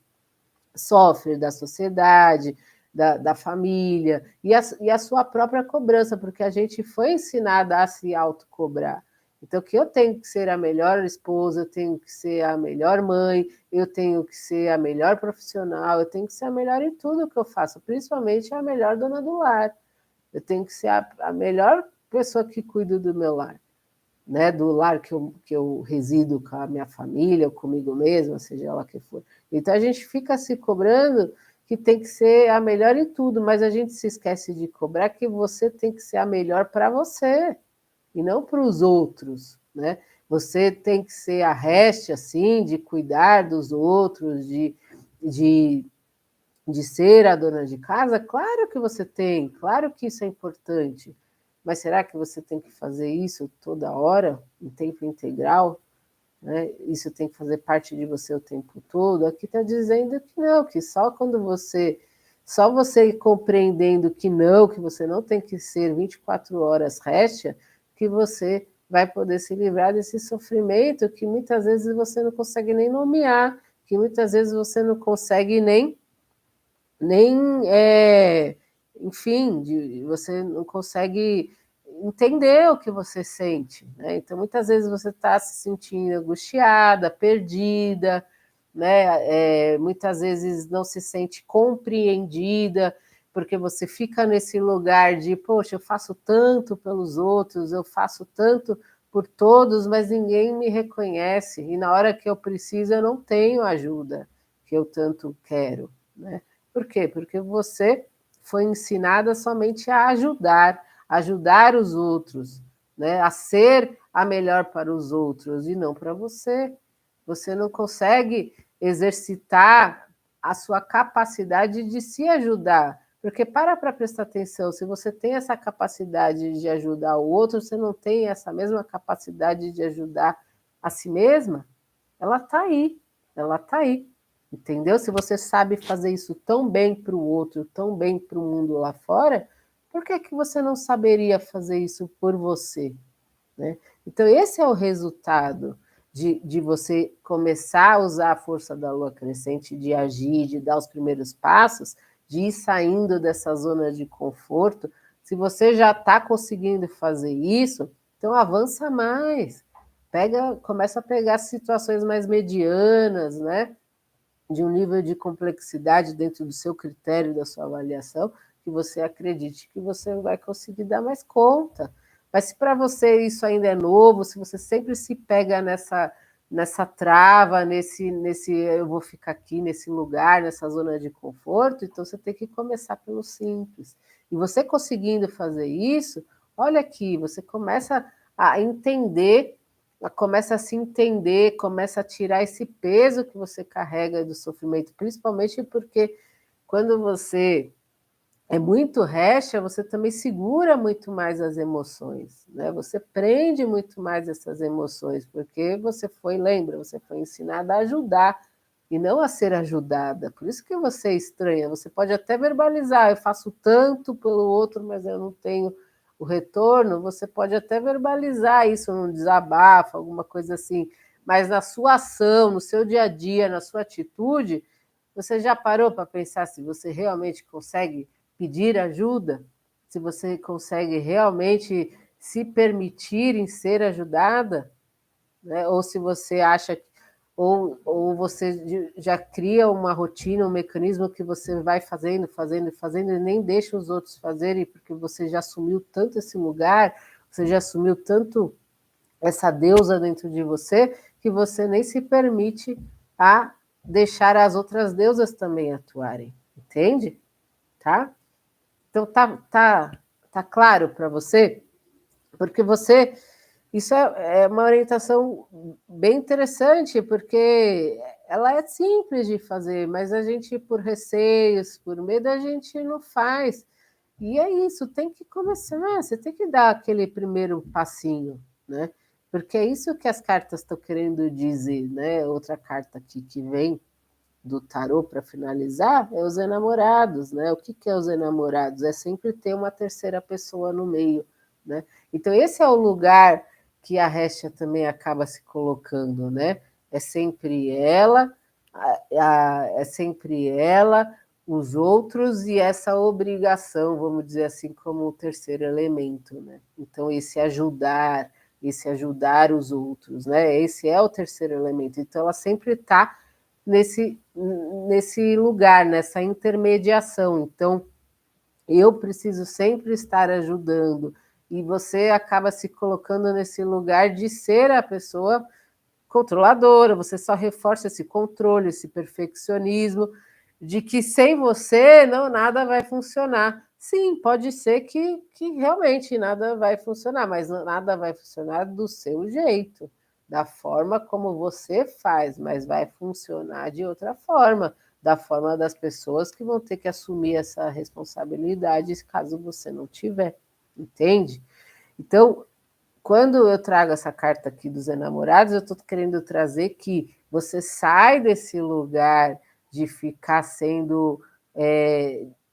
sofre da sociedade, da família, e a sua própria cobrança, porque a gente foi ensinada a se autocobrar. Então, que eu tenho que ser a melhor esposa, eu tenho que ser a melhor mãe, eu tenho que ser a melhor profissional, eu tenho que ser a melhor em tudo que eu faço, principalmente a melhor dona do lar. Eu tenho que ser a melhor pessoa que cuida do meu lar, né? Do lar que eu resido com a minha família, ou comigo mesma, seja ela que for. Então a gente fica se cobrando que tem que ser a melhor em tudo, mas a gente se esquece de cobrar que você tem que ser a melhor para você e não para os outros, né? Você tem que ser a reste, assim, de cuidar dos outros, de, de ser a dona de casa. Claro que você tem, claro que isso é importante, mas será que você tem que fazer isso toda hora, em tempo integral? Né? Isso tem que fazer parte de você o tempo todo? Aqui está dizendo que não, que só você compreendendo que você não tem que ser 24 horas réstia, que você vai poder se livrar desse sofrimento que muitas vezes você não consegue nem nomear, que muitas vezes você não consegue nem enfim, você não consegue entender o que você sente, né? Então, muitas vezes você está se sentindo angustiada, perdida, né? Muitas vezes não se sente compreendida, porque você fica nesse lugar de, poxa, eu faço tanto pelos outros, eu faço tanto por todos, mas ninguém me reconhece, e na hora que eu preciso eu não tenho a ajuda que eu tanto quero, né? Por quê? Porque você foi ensinada somente a ajudar os outros, né? A ser a melhor para os outros e não para você. Você não consegue exercitar a sua capacidade de se ajudar. Porque para prestar atenção, se você tem essa capacidade de ajudar o outro, você não tem essa mesma capacidade de ajudar a si mesma, ela está aí, ela está aí. Entendeu? Se você sabe fazer isso tão bem para o outro, tão bem para o mundo lá fora, por que, que você não saberia fazer isso por você? Né? Então, esse é o resultado de você começar a usar a força da lua crescente, de agir, de dar os primeiros passos, de ir saindo dessa zona de conforto. Se você já está conseguindo fazer isso, então avança mais. Começa a pegar situações mais medianas, né? De um nível de complexidade dentro do seu critério, da sua avaliação, que você acredite que você vai conseguir dar mais conta. Mas se para você isso ainda é novo, se você sempre se pega nessa trava, nesse eu vou ficar aqui nesse lugar, nessa zona de conforto, então você tem que começar pelo simples. E você conseguindo fazer isso, olha aqui, você começa a entender, começa a se entender, começa a tirar esse peso que você carrega do sofrimento, principalmente porque quando você é muito recha, você também segura muito mais as emoções, né? Você prende muito mais essas emoções, porque você foi, lembra, você foi ensinada a ajudar e não a ser ajudada. Por isso que você é estranha. Você pode até verbalizar, eu faço tanto pelo outro, mas eu não tenho o retorno. Você pode até verbalizar isso num desabafo, alguma coisa assim. Mas na sua ação, no seu dia a dia, na sua atitude, você já parou para pensar se você realmente consegue pedir ajuda? Se você consegue realmente se permitir em ser ajudada? Né? Ou se você acha, ou você já cria uma rotina, um mecanismo que você vai fazendo, fazendo, fazendo e nem deixa os outros fazerem, porque você já assumiu tanto esse lugar, você já assumiu tanto essa deusa dentro de você, que você nem se permite a deixar as outras deusas também atuarem, entende? Tá? Então tá claro para você? Porque você, isso é uma orientação bem interessante, porque ela é simples de fazer, mas a gente, por receios, por medo, a gente não faz. E é isso, tem que começar, você tem que dar aquele primeiro passinho, né? Porque é isso que as cartas estão querendo dizer, né? Outra carta aqui que vem do tarô para finalizar é os enamorados, né? O que é os enamorados? É sempre ter uma terceira pessoa no meio, né? Então esse é o lugar que a Hestia também acaba se colocando, né? É sempre ela, é sempre ela, os outros e essa obrigação, vamos dizer assim, como o terceiro elemento, né? Então esse ajudar os outros, né? Esse é o terceiro elemento. Então ela sempre está nesse lugar, nessa intermediação. Então, eu preciso sempre estar ajudando. E você acaba se colocando nesse lugar de ser a pessoa controladora, você só reforça esse controle, esse perfeccionismo, de que sem você não nada vai funcionar. Sim, pode ser que realmente nada vai funcionar, mas nada vai funcionar do seu jeito, da forma como você faz, mas vai funcionar de outra forma, da forma das pessoas que vão ter que assumir essa responsabilidade caso você não tiver, entende? Então, quando eu trago essa carta aqui dos enamorados, eu estou querendo trazer que você sai desse lugar de ficar sendo,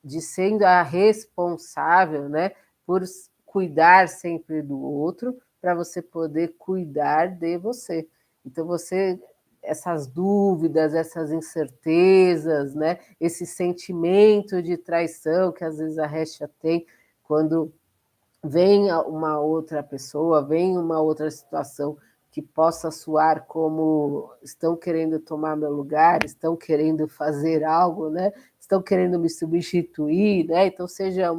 de sendo a responsável, né, por cuidar sempre do outro, para você poder cuidar de você. Então você, essas dúvidas, essas incertezas, né, esse sentimento de traição que às vezes a Hestia tem quando vem uma outra pessoa, vem uma outra situação que possa soar como estão querendo tomar meu lugar, estão querendo fazer algo, né? Estão querendo me substituir, né? Então, seja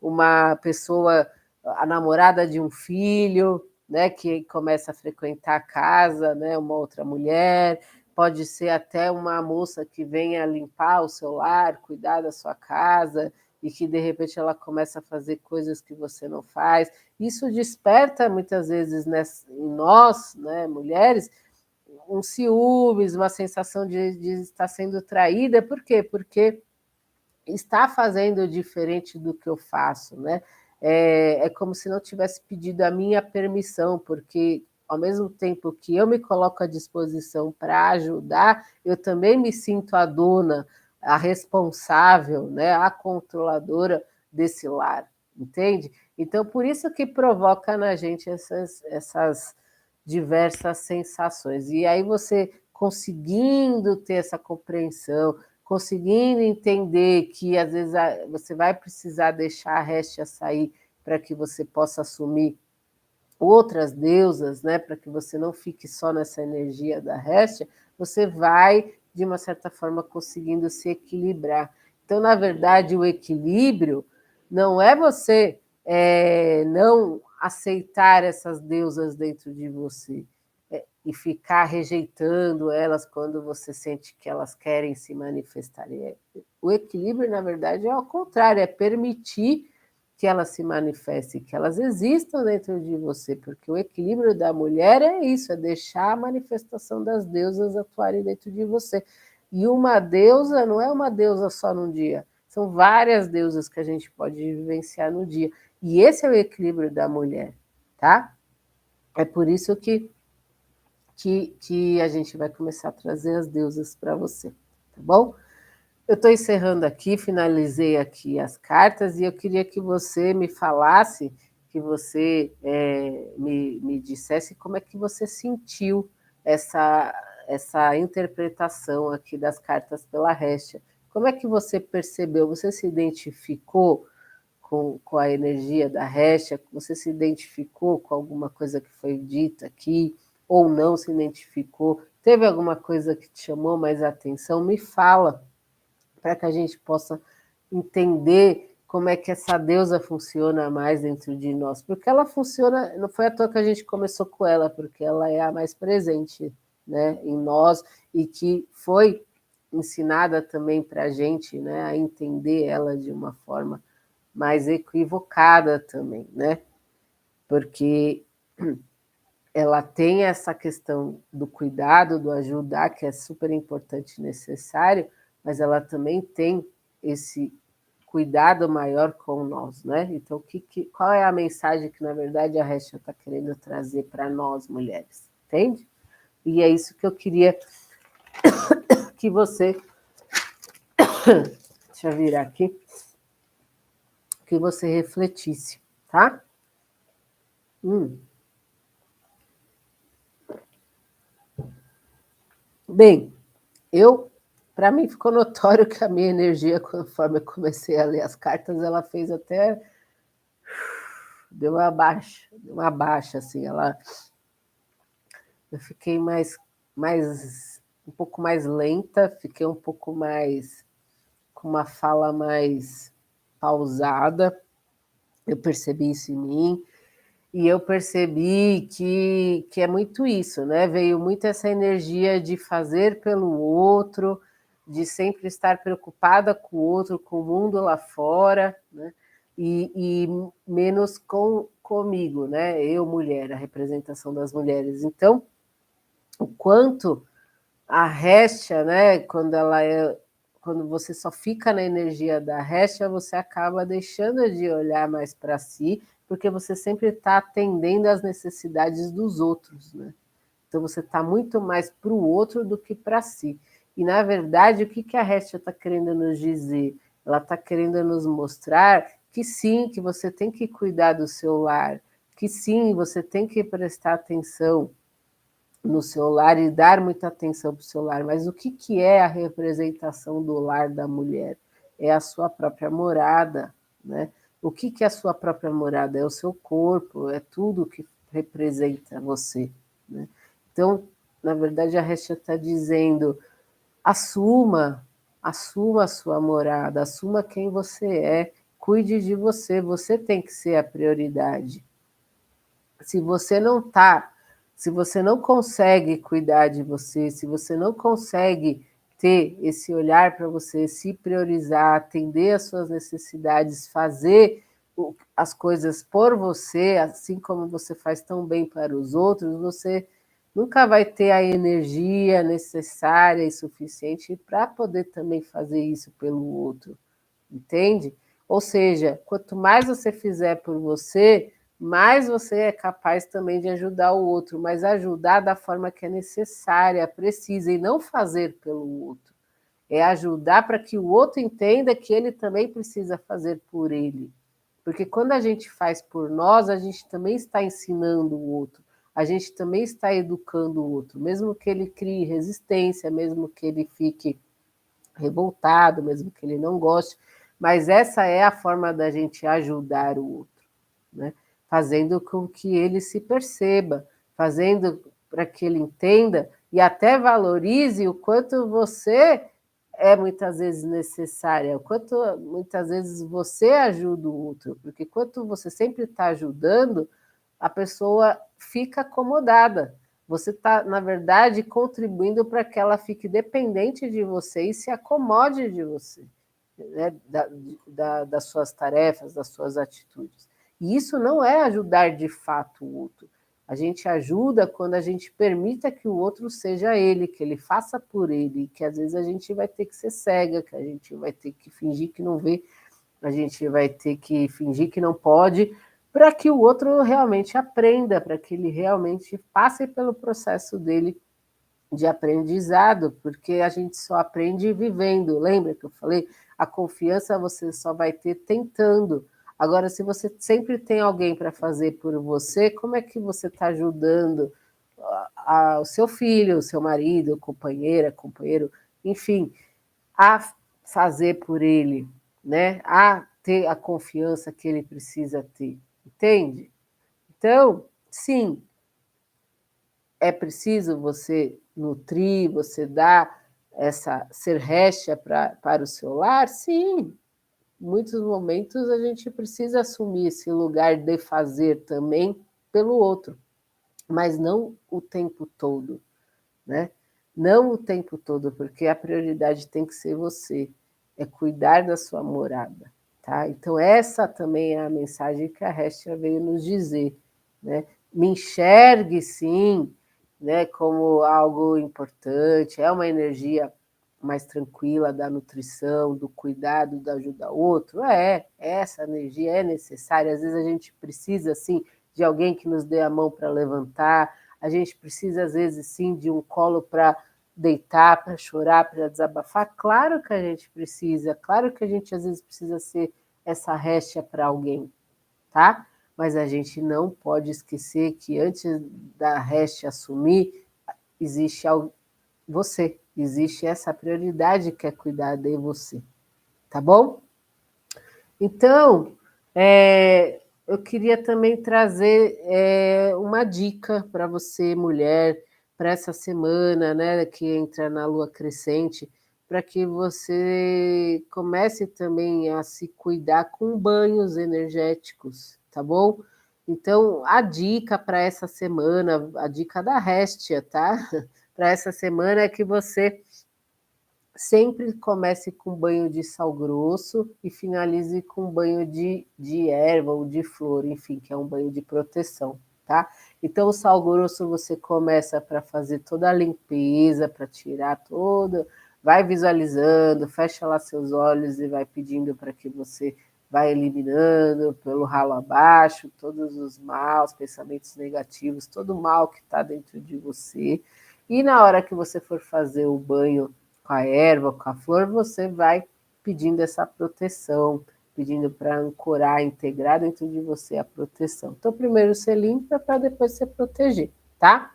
uma pessoa, a namorada de um filho, né, que começa a frequentar a casa, né, uma outra mulher, pode ser até uma moça que venha limpar o seu lar, cuidar da sua casa, e que de repente ela começa a fazer coisas que você não faz. Isso desperta muitas vezes em nós, né, mulheres, um ciúmes, uma sensação de estar sendo traída. Por quê? Porque está fazendo diferente do que eu faço, né? É como se não tivesse pedido a minha permissão, porque ao mesmo tempo que eu me coloco à disposição para ajudar, eu também me sinto a dona, a responsável, né, a controladora desse lar, entende? Então, por isso que provoca na gente essas diversas sensações. E aí você conseguindo ter essa compreensão, conseguindo entender que às vezes você vai precisar deixar a Hestia sair para que você possa assumir outras deusas, né, para que você não fique só nessa energia da Hestia, você vai, de uma certa forma, conseguindo se equilibrar. Então, na verdade, o equilíbrio não é você não aceitar essas deusas dentro de você, e ficar rejeitando elas quando você sente que elas querem se manifestar. O equilíbrio, na verdade, é ao contrário, é permitir que elas se manifestem, que elas existam dentro de você, porque o equilíbrio da mulher é isso, é deixar a manifestação das deusas atuarem dentro de você. E uma deusa não é uma deusa só num dia, são várias deusas que a gente pode vivenciar no dia. E esse é o equilíbrio da mulher, tá? É por isso que a gente vai começar a trazer as deusas para você, tá bom? Eu estou encerrando aqui, finalizei aqui as cartas e eu queria que você me falasse, que você me dissesse como é que você sentiu essa interpretação aqui das cartas pela Réstia. Como é que você percebeu? Você se identificou com a energia da Réstia? Você se identificou com alguma coisa que foi dita aqui? Ou não se identificou? Teve alguma coisa que te chamou mais a atenção? Me fala, para que a gente possa entender como é que essa deusa funciona mais dentro de nós. Porque ela funciona, não foi à toa que a gente começou com ela, porque ela é a mais presente, né, em nós e que foi ensinada também para a gente, né, a entender ela de uma forma mais equivocada também, né? Porque ela tem essa questão do cuidado, do ajudar, que é super importante e necessário, mas ela também tem esse cuidado maior com nós, né? Então, qual é a mensagem que, na verdade, a Réstia está querendo trazer para nós, mulheres? Entende? E é isso que eu queria que você... Deixa eu virar aqui. Que você refletisse, tá? Bem, para mim ficou notório que a minha energia, conforme eu comecei a ler as cartas, ela fez até deu uma baixa assim, eu fiquei mais um pouco mais lenta, fiquei um pouco mais com uma fala mais pausada. Eu percebi isso em mim. E eu percebi que é muito isso, né? Veio muito essa energia de fazer pelo outro, de sempre estar preocupada com o outro, com o mundo lá fora, né? E menos comigo, né? Eu, mulher, a representação das mulheres. Então, o quanto a réstia, né? Quando você só fica na energia da réstia, você acaba deixando de olhar mais para si, porque você sempre está atendendo às necessidades dos outros, né? Então você está muito mais para o outro do que para si. E na verdade, o que a réstia está querendo nos dizer? Ela está querendo nos mostrar que sim, que você tem que cuidar do seu lar, que sim, você tem que prestar atenção no seu lar e dar muita atenção para o seu lar. Mas o que é a representação do lar da mulher? É a sua própria morada, né? O que é a sua própria morada? É o seu corpo, é tudo que representa você, né? Então, na verdade, a Restia está dizendo: assuma, assuma a sua morada, assuma quem você é, cuide de você, você tem que ser a prioridade. Se você não tá, se você não consegue cuidar de você, se você não consegue ter esse olhar para você, se priorizar, atender às suas necessidades, fazer as coisas por você, assim como você faz tão bem para os outros, você nunca vai ter a energia necessária e suficiente para poder também fazer isso pelo outro, entende? Ou seja, quanto mais você fizer por você, mais você é capaz também de ajudar o outro, mas ajudar da forma que é necessária, precisa, e não fazer pelo outro. É ajudar para que o outro entenda que ele também precisa fazer por ele. Porque quando a gente faz por nós, a gente também está ensinando o outro, a gente também está educando o outro, mesmo que ele crie resistência, mesmo que ele fique revoltado, mesmo que ele não goste, mas essa é a forma da gente ajudar o outro, né? Fazendo com que ele se perceba, fazendo para que ele entenda e até valorize o quanto você é muitas vezes necessária, o quanto muitas vezes você ajuda o outro, porque quanto você sempre está ajudando, a pessoa fica acomodada. você está, na verdade, contribuindo para que ela fique dependente de você e se acomode de você, né? Das suas tarefas, das suas atitudes. E isso não é ajudar de fato o outro. A gente ajuda quando a gente permita que o outro seja ele, que ele faça por ele, que às vezes a gente vai ter que ser cega, que a gente vai ter que fingir que não vê, a gente vai ter que fingir que não pode, para que o outro realmente aprenda, para que ele realmente passe pelo processo dele de aprendizado, porque a gente só aprende vivendo. Lembra que eu falei? A confiança você só vai ter tentando. Agora, se você sempre tem alguém para fazer por você, como é que você está ajudando o seu filho, o seu marido, companheira, companheiro, enfim, a fazer por ele, né? A ter a confiança que ele precisa ter, entende? Então, sim, é preciso você nutrir, você dar essa ser réstia para o seu lar? Sim, em muitos momentos a gente precisa assumir esse lugar de fazer também pelo outro, mas não o tempo todo, né? Não o tempo todo, porque a prioridade tem que ser você, é cuidar da sua morada, tá? Então essa também é a mensagem que a Hestia veio nos dizer, né? Me enxergue sim, né, como algo importante, é uma energia mais tranquila da nutrição, do cuidado, da ajuda ao outro, essa energia é necessária, às vezes a gente precisa, sim, de alguém que nos dê a mão para levantar, a gente precisa, às vezes, sim, de um colo para deitar, para chorar, para desabafar. Claro que a gente precisa, claro que a gente, às vezes, precisa ser essa réstia para alguém, tá? Mas a gente não pode esquecer que antes da réstia assumir, existe você, existe essa prioridade que é cuidar de você, tá bom? Então, eu queria também trazer uma dica para você, mulher, para essa semana, né, que entra na lua crescente, para que você comece também a se cuidar com banhos energéticos, tá bom? Então, a dica para essa semana, a dica da Réstia, tá? Para essa semana é que você sempre comece com banho de sal grosso e finalize com banho de erva ou de flor, enfim, que é um banho de proteção, tá? Então, o sal grosso você começa para fazer toda a limpeza, para tirar toda, vai visualizando, fecha lá seus olhos e vai pedindo para que você vai eliminando pelo ralo abaixo todos os maus, pensamentos negativos, todo o mal que está dentro de você. E na hora que você for fazer o banho com a erva, com a flor, você vai pedindo essa proteção, pedindo para ancorar, integrar dentro de você a proteção. Então, primeiro você limpa para depois você proteger, tá?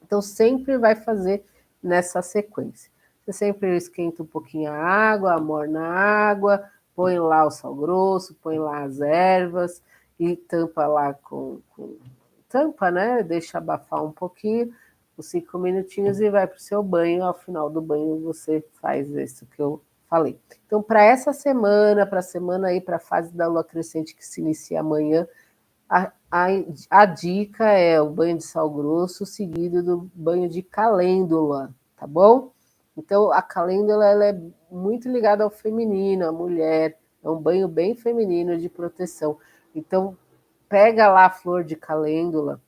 Então, sempre vai fazer nessa sequência. Você sempre esquenta um pouquinho a água, amorna a água, põe lá o sal grosso, põe lá as ervas e tampa lá com tampa, né? Deixa abafar um pouquinho, uns 5 minutinhos e vai para o seu banho. Ao final do banho você faz isso que eu falei. Então, para essa semana, para a semana aí, para a fase da lua crescente que se inicia amanhã, a, a, a dica é o banho de sal grosso seguido do banho de calêndula, tá bom? Então, a calêndula ela é muito ligada ao feminino, à mulher, é um banho bem feminino de proteção. Então, pega lá a flor de calêndula,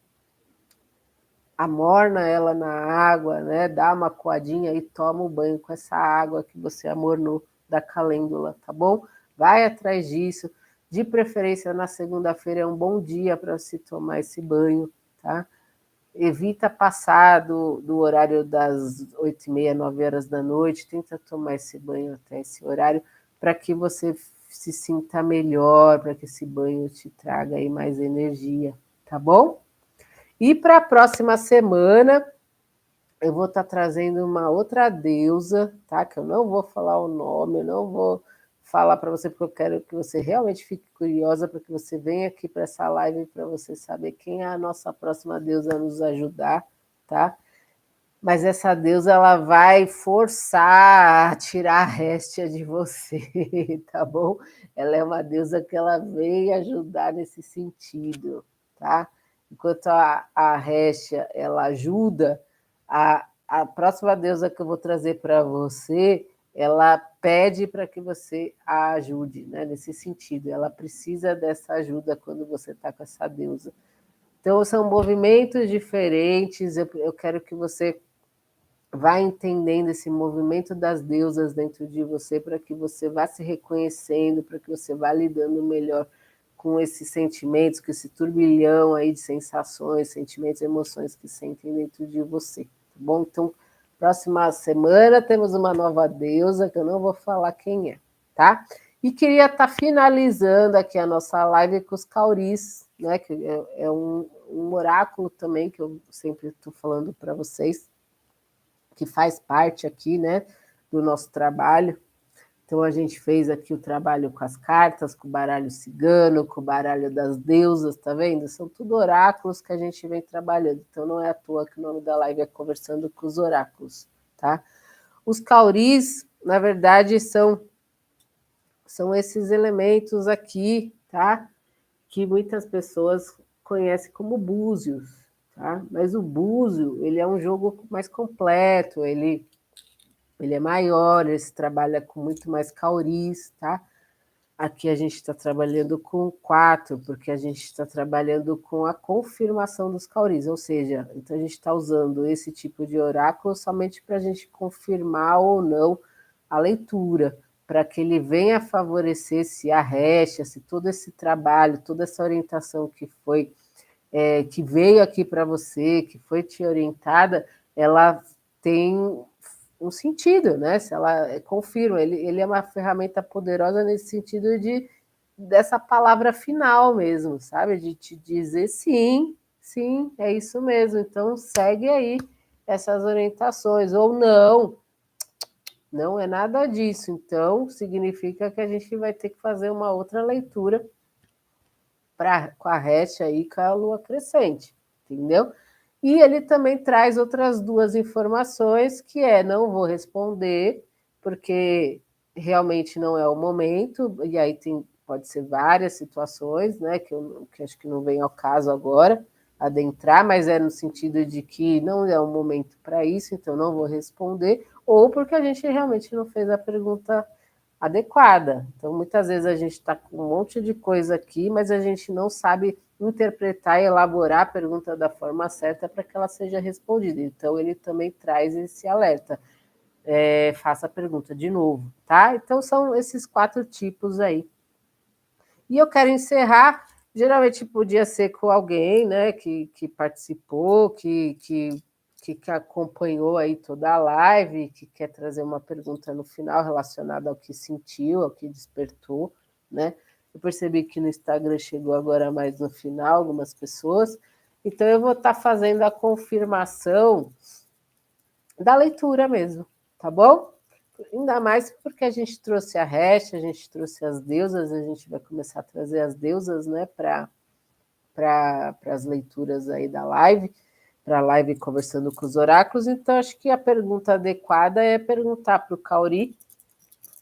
amorna ela na água, né? Dá uma coadinha e toma o banho com essa água que você amornou da calêndula, tá bom? Vai atrás disso. De preferência, na segunda-feira é um bom dia para se tomar esse banho, tá? Evita passar do horário das 8h30, 9 horas da noite. Tenta tomar esse banho até esse horário para que você se sinta melhor, para que esse banho te traga aí mais energia, tá bom? E para a próxima semana, eu vou estar trazendo uma outra deusa, tá? Que eu não vou falar o nome, eu não vou falar para você, porque eu quero que você realmente fique curiosa, para que você venha aqui para essa live para você saber quem é a nossa próxima deusa a nos ajudar, tá? Mas essa deusa, ela vai forçar a tirar a réstia de você, tá bom? Ela é uma deusa que ela vem ajudar nesse sentido, tá? enquanto a Réstia, ela ajuda, a próxima deusa que eu vou trazer para você, ela pede para que você a ajude, né? Nesse sentido. Ela precisa dessa ajuda quando você está com essa deusa. Então, são movimentos diferentes. Eu quero que você vá entendendo esse movimento das deusas dentro de você, para que você vá se reconhecendo, para que você vá lidando melhor com esses sentimentos, com esse turbilhão aí de sensações, sentimentos, emoções que sentem dentro de você, tá bom? Então, próxima semana temos uma nova deusa, que eu não vou falar quem é, tá? E queria estar finalizando aqui a nossa live com os cauris, né? Que é um oráculo também, que eu sempre estou falando para vocês, que faz parte aqui, né, do nosso trabalho. Então a gente fez aqui o trabalho com as cartas, com o baralho cigano, com o baralho das deusas, tá vendo? São tudo oráculos que a gente vem trabalhando. Então não é à toa que o nome da live é Conversando com os Oráculos, tá? Os cauris, na verdade, são esses elementos aqui, tá? Que muitas pessoas conhecem como búzios, tá? Mas o búzio, ele é um jogo mais completo, ele é maior, ele se trabalha com muito mais cauris, tá? Aqui a gente está trabalhando com 4, porque a gente está trabalhando com a confirmação dos cauris, ou seja, então a gente está usando esse tipo de oráculo somente para a gente confirmar ou não a leitura, para que ele venha favorecer se a recha, se todo esse trabalho, toda essa orientação que foi, que veio aqui para você, que foi te orientada, ela tem um sentido, né? Se ela confirma, ele é uma ferramenta poderosa nesse sentido de dessa palavra final mesmo, sabe? De te dizer sim, sim, é isso mesmo. Então segue aí essas orientações ou não, não é nada disso. Então significa que a gente vai ter que fazer uma outra leitura com a Rete aí, com a lua crescente, entendeu? E ele também traz outras duas informações, que não vou responder, porque realmente não é o momento, e aí pode ser várias situações, né, que acho que não vem ao caso agora adentrar, mas é no sentido de que não é o momento para isso, então não vou responder, ou porque a gente realmente não fez a pergunta adequada. Então, muitas vezes a gente está com um monte de coisa aqui, mas a gente não sabe interpretar e elaborar a pergunta da forma certa para que ela seja respondida. Então, ele também traz esse alerta. Faça a pergunta de novo, tá? Então, são esses 4 tipos aí. E eu quero encerrar, geralmente podia ser com alguém, né, que participou, que acompanhou aí toda a live, que quer trazer uma pergunta no final relacionada ao que sentiu, ao que despertou, né? Eu percebi que no Instagram chegou agora mais no final algumas pessoas, então eu vou estar fazendo a confirmação da leitura mesmo, tá bom? Ainda mais porque a gente trouxe a Resh, a gente trouxe as deusas, a gente vai começar a trazer as deusas, né, para as leituras aí da live, para a live conversando com os oráculos. Então, acho que a pergunta adequada é perguntar para o Cauri,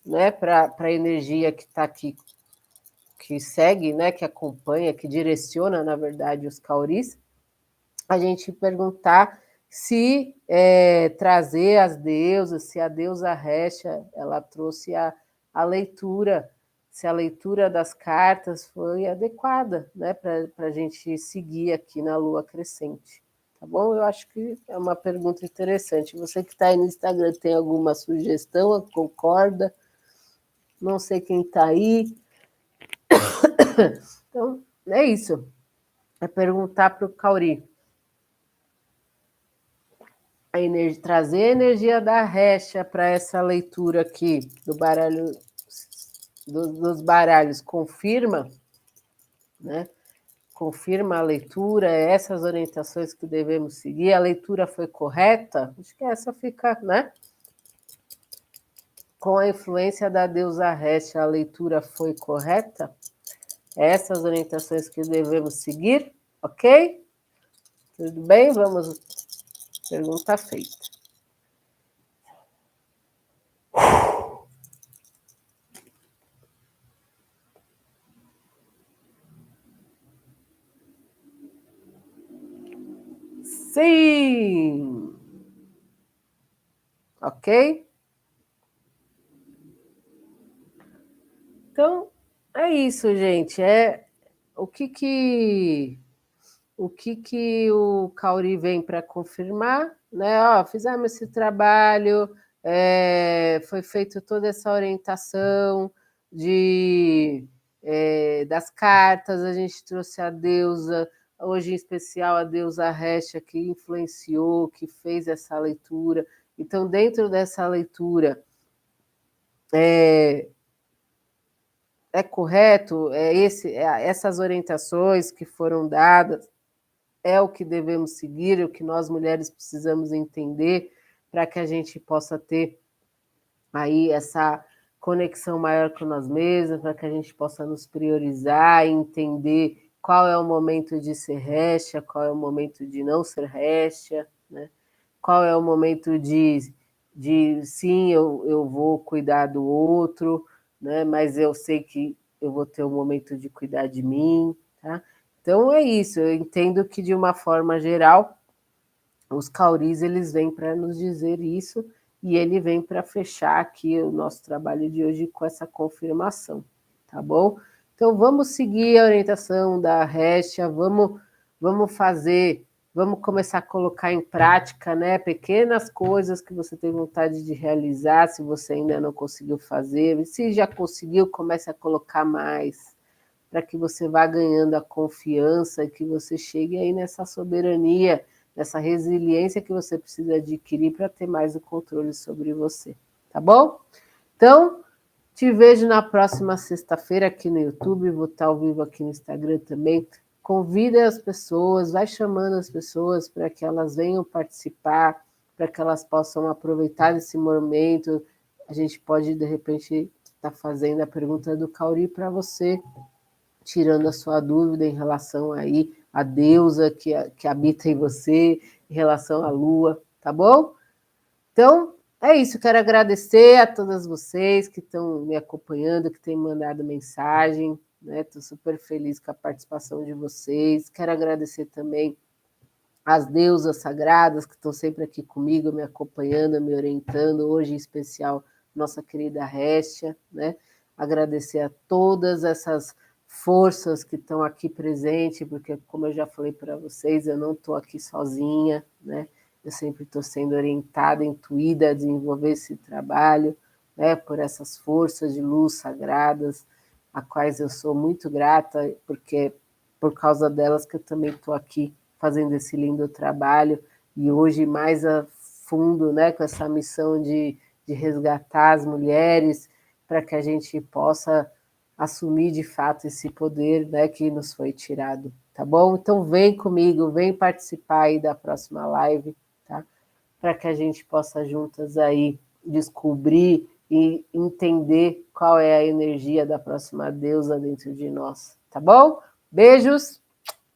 né, para a energia que está aqui, que segue, né, que acompanha, que direciona, na verdade, os Cauris, a gente perguntar se trazer as deusas, se a deusa Recha, ela trouxe a leitura, se a leitura das cartas foi adequada, né, para a gente seguir aqui na lua crescente. Tá bom? Eu acho que é uma pergunta interessante. Você que está aí no Instagram tem alguma sugestão? Concorda? Não sei quem está aí. Então, é isso. É perguntar para o Cauri. Trazer a energia da recha para essa leitura aqui do baralho, dos baralhos, confirma, né? Confirma a leitura, essas orientações que devemos seguir, a leitura foi correta? Acho que essa fica, né? Com a influência da deusa Recha, a leitura foi correta? Essas orientações que devemos seguir, ok? Tudo bem? Vamos. Pergunta feita. Sim! Ok? Então, é isso, gente. O que o Cauri vem para confirmar, né? Ó, fizemos esse trabalho, foi feita toda essa orientação das cartas, a gente trouxe a deusa, hoje em especial a deusa Réstia, que influenciou, que fez essa leitura. Então, dentro dessa leitura, é correto, essas orientações que foram dadas, é o que devemos seguir, é o que nós mulheres precisamos entender para que a gente possa ter aí essa conexão maior com nós mesmos, para que a gente possa nos priorizar e entender qual é o momento de ser réstia, qual é o momento de não ser réstia, né? Qual é o momento de sim, eu vou cuidar do outro, né? Mas eu sei que eu vou ter o momento de cuidar de mim, tá? Então é isso, eu entendo que de uma forma geral os cauris eles vêm para nos dizer isso e ele vem para fechar aqui o nosso trabalho de hoje com essa confirmação, tá bom? Então vamos seguir a orientação da Réstia, vamos fazer, vamos começar a colocar em prática, né, pequenas coisas que você tem vontade de realizar, se você ainda não conseguiu fazer, e se já conseguiu, comece a colocar mais, para que você vá ganhando a confiança e que você chegue aí nessa soberania, nessa resiliência que você precisa adquirir para ter mais o controle sobre você, tá bom? Então, te vejo na próxima sexta-feira aqui no YouTube, vou estar ao vivo aqui no Instagram também. Convida as pessoas, vai chamando as pessoas para que elas venham participar, para que elas possam aproveitar esse momento. A gente pode, de repente, estar fazendo a pergunta do Cauri para você, tirando a sua dúvida em relação aí à deusa que habita em você, em relação à lua, tá bom? Então, é isso. Quero agradecer a todas vocês que estão me acompanhando, que têm mandado mensagem, né? Estou super feliz com a participação de vocês. Quero agradecer também as deusas sagradas que estão sempre aqui comigo, me acompanhando, me orientando, hoje em especial nossa querida Réstia, né? Agradecer a todas essas forças que estão aqui presentes, porque como eu já falei para vocês, eu não estou aqui sozinha, né? Eu sempre estou sendo orientada, intuída a desenvolver esse trabalho, né? Por essas forças de luz sagradas, a quais eu sou muito grata, porque por causa delas que eu também estou aqui fazendo esse lindo trabalho e hoje mais a fundo, né, com essa missão de resgatar as mulheres para que a gente possa assumir de fato esse poder, né, que nos foi tirado, tá bom? Então vem comigo, vem participar aí da próxima live, tá? Para que a gente possa juntas aí descobrir e entender qual é a energia da próxima deusa dentro de nós, tá bom? Beijos!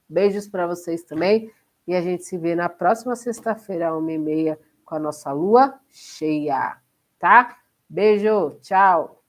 Beijos para vocês também. E a gente se vê na próxima sexta-feira, 1h30, com a nossa lua cheia, tá? Beijo, tchau!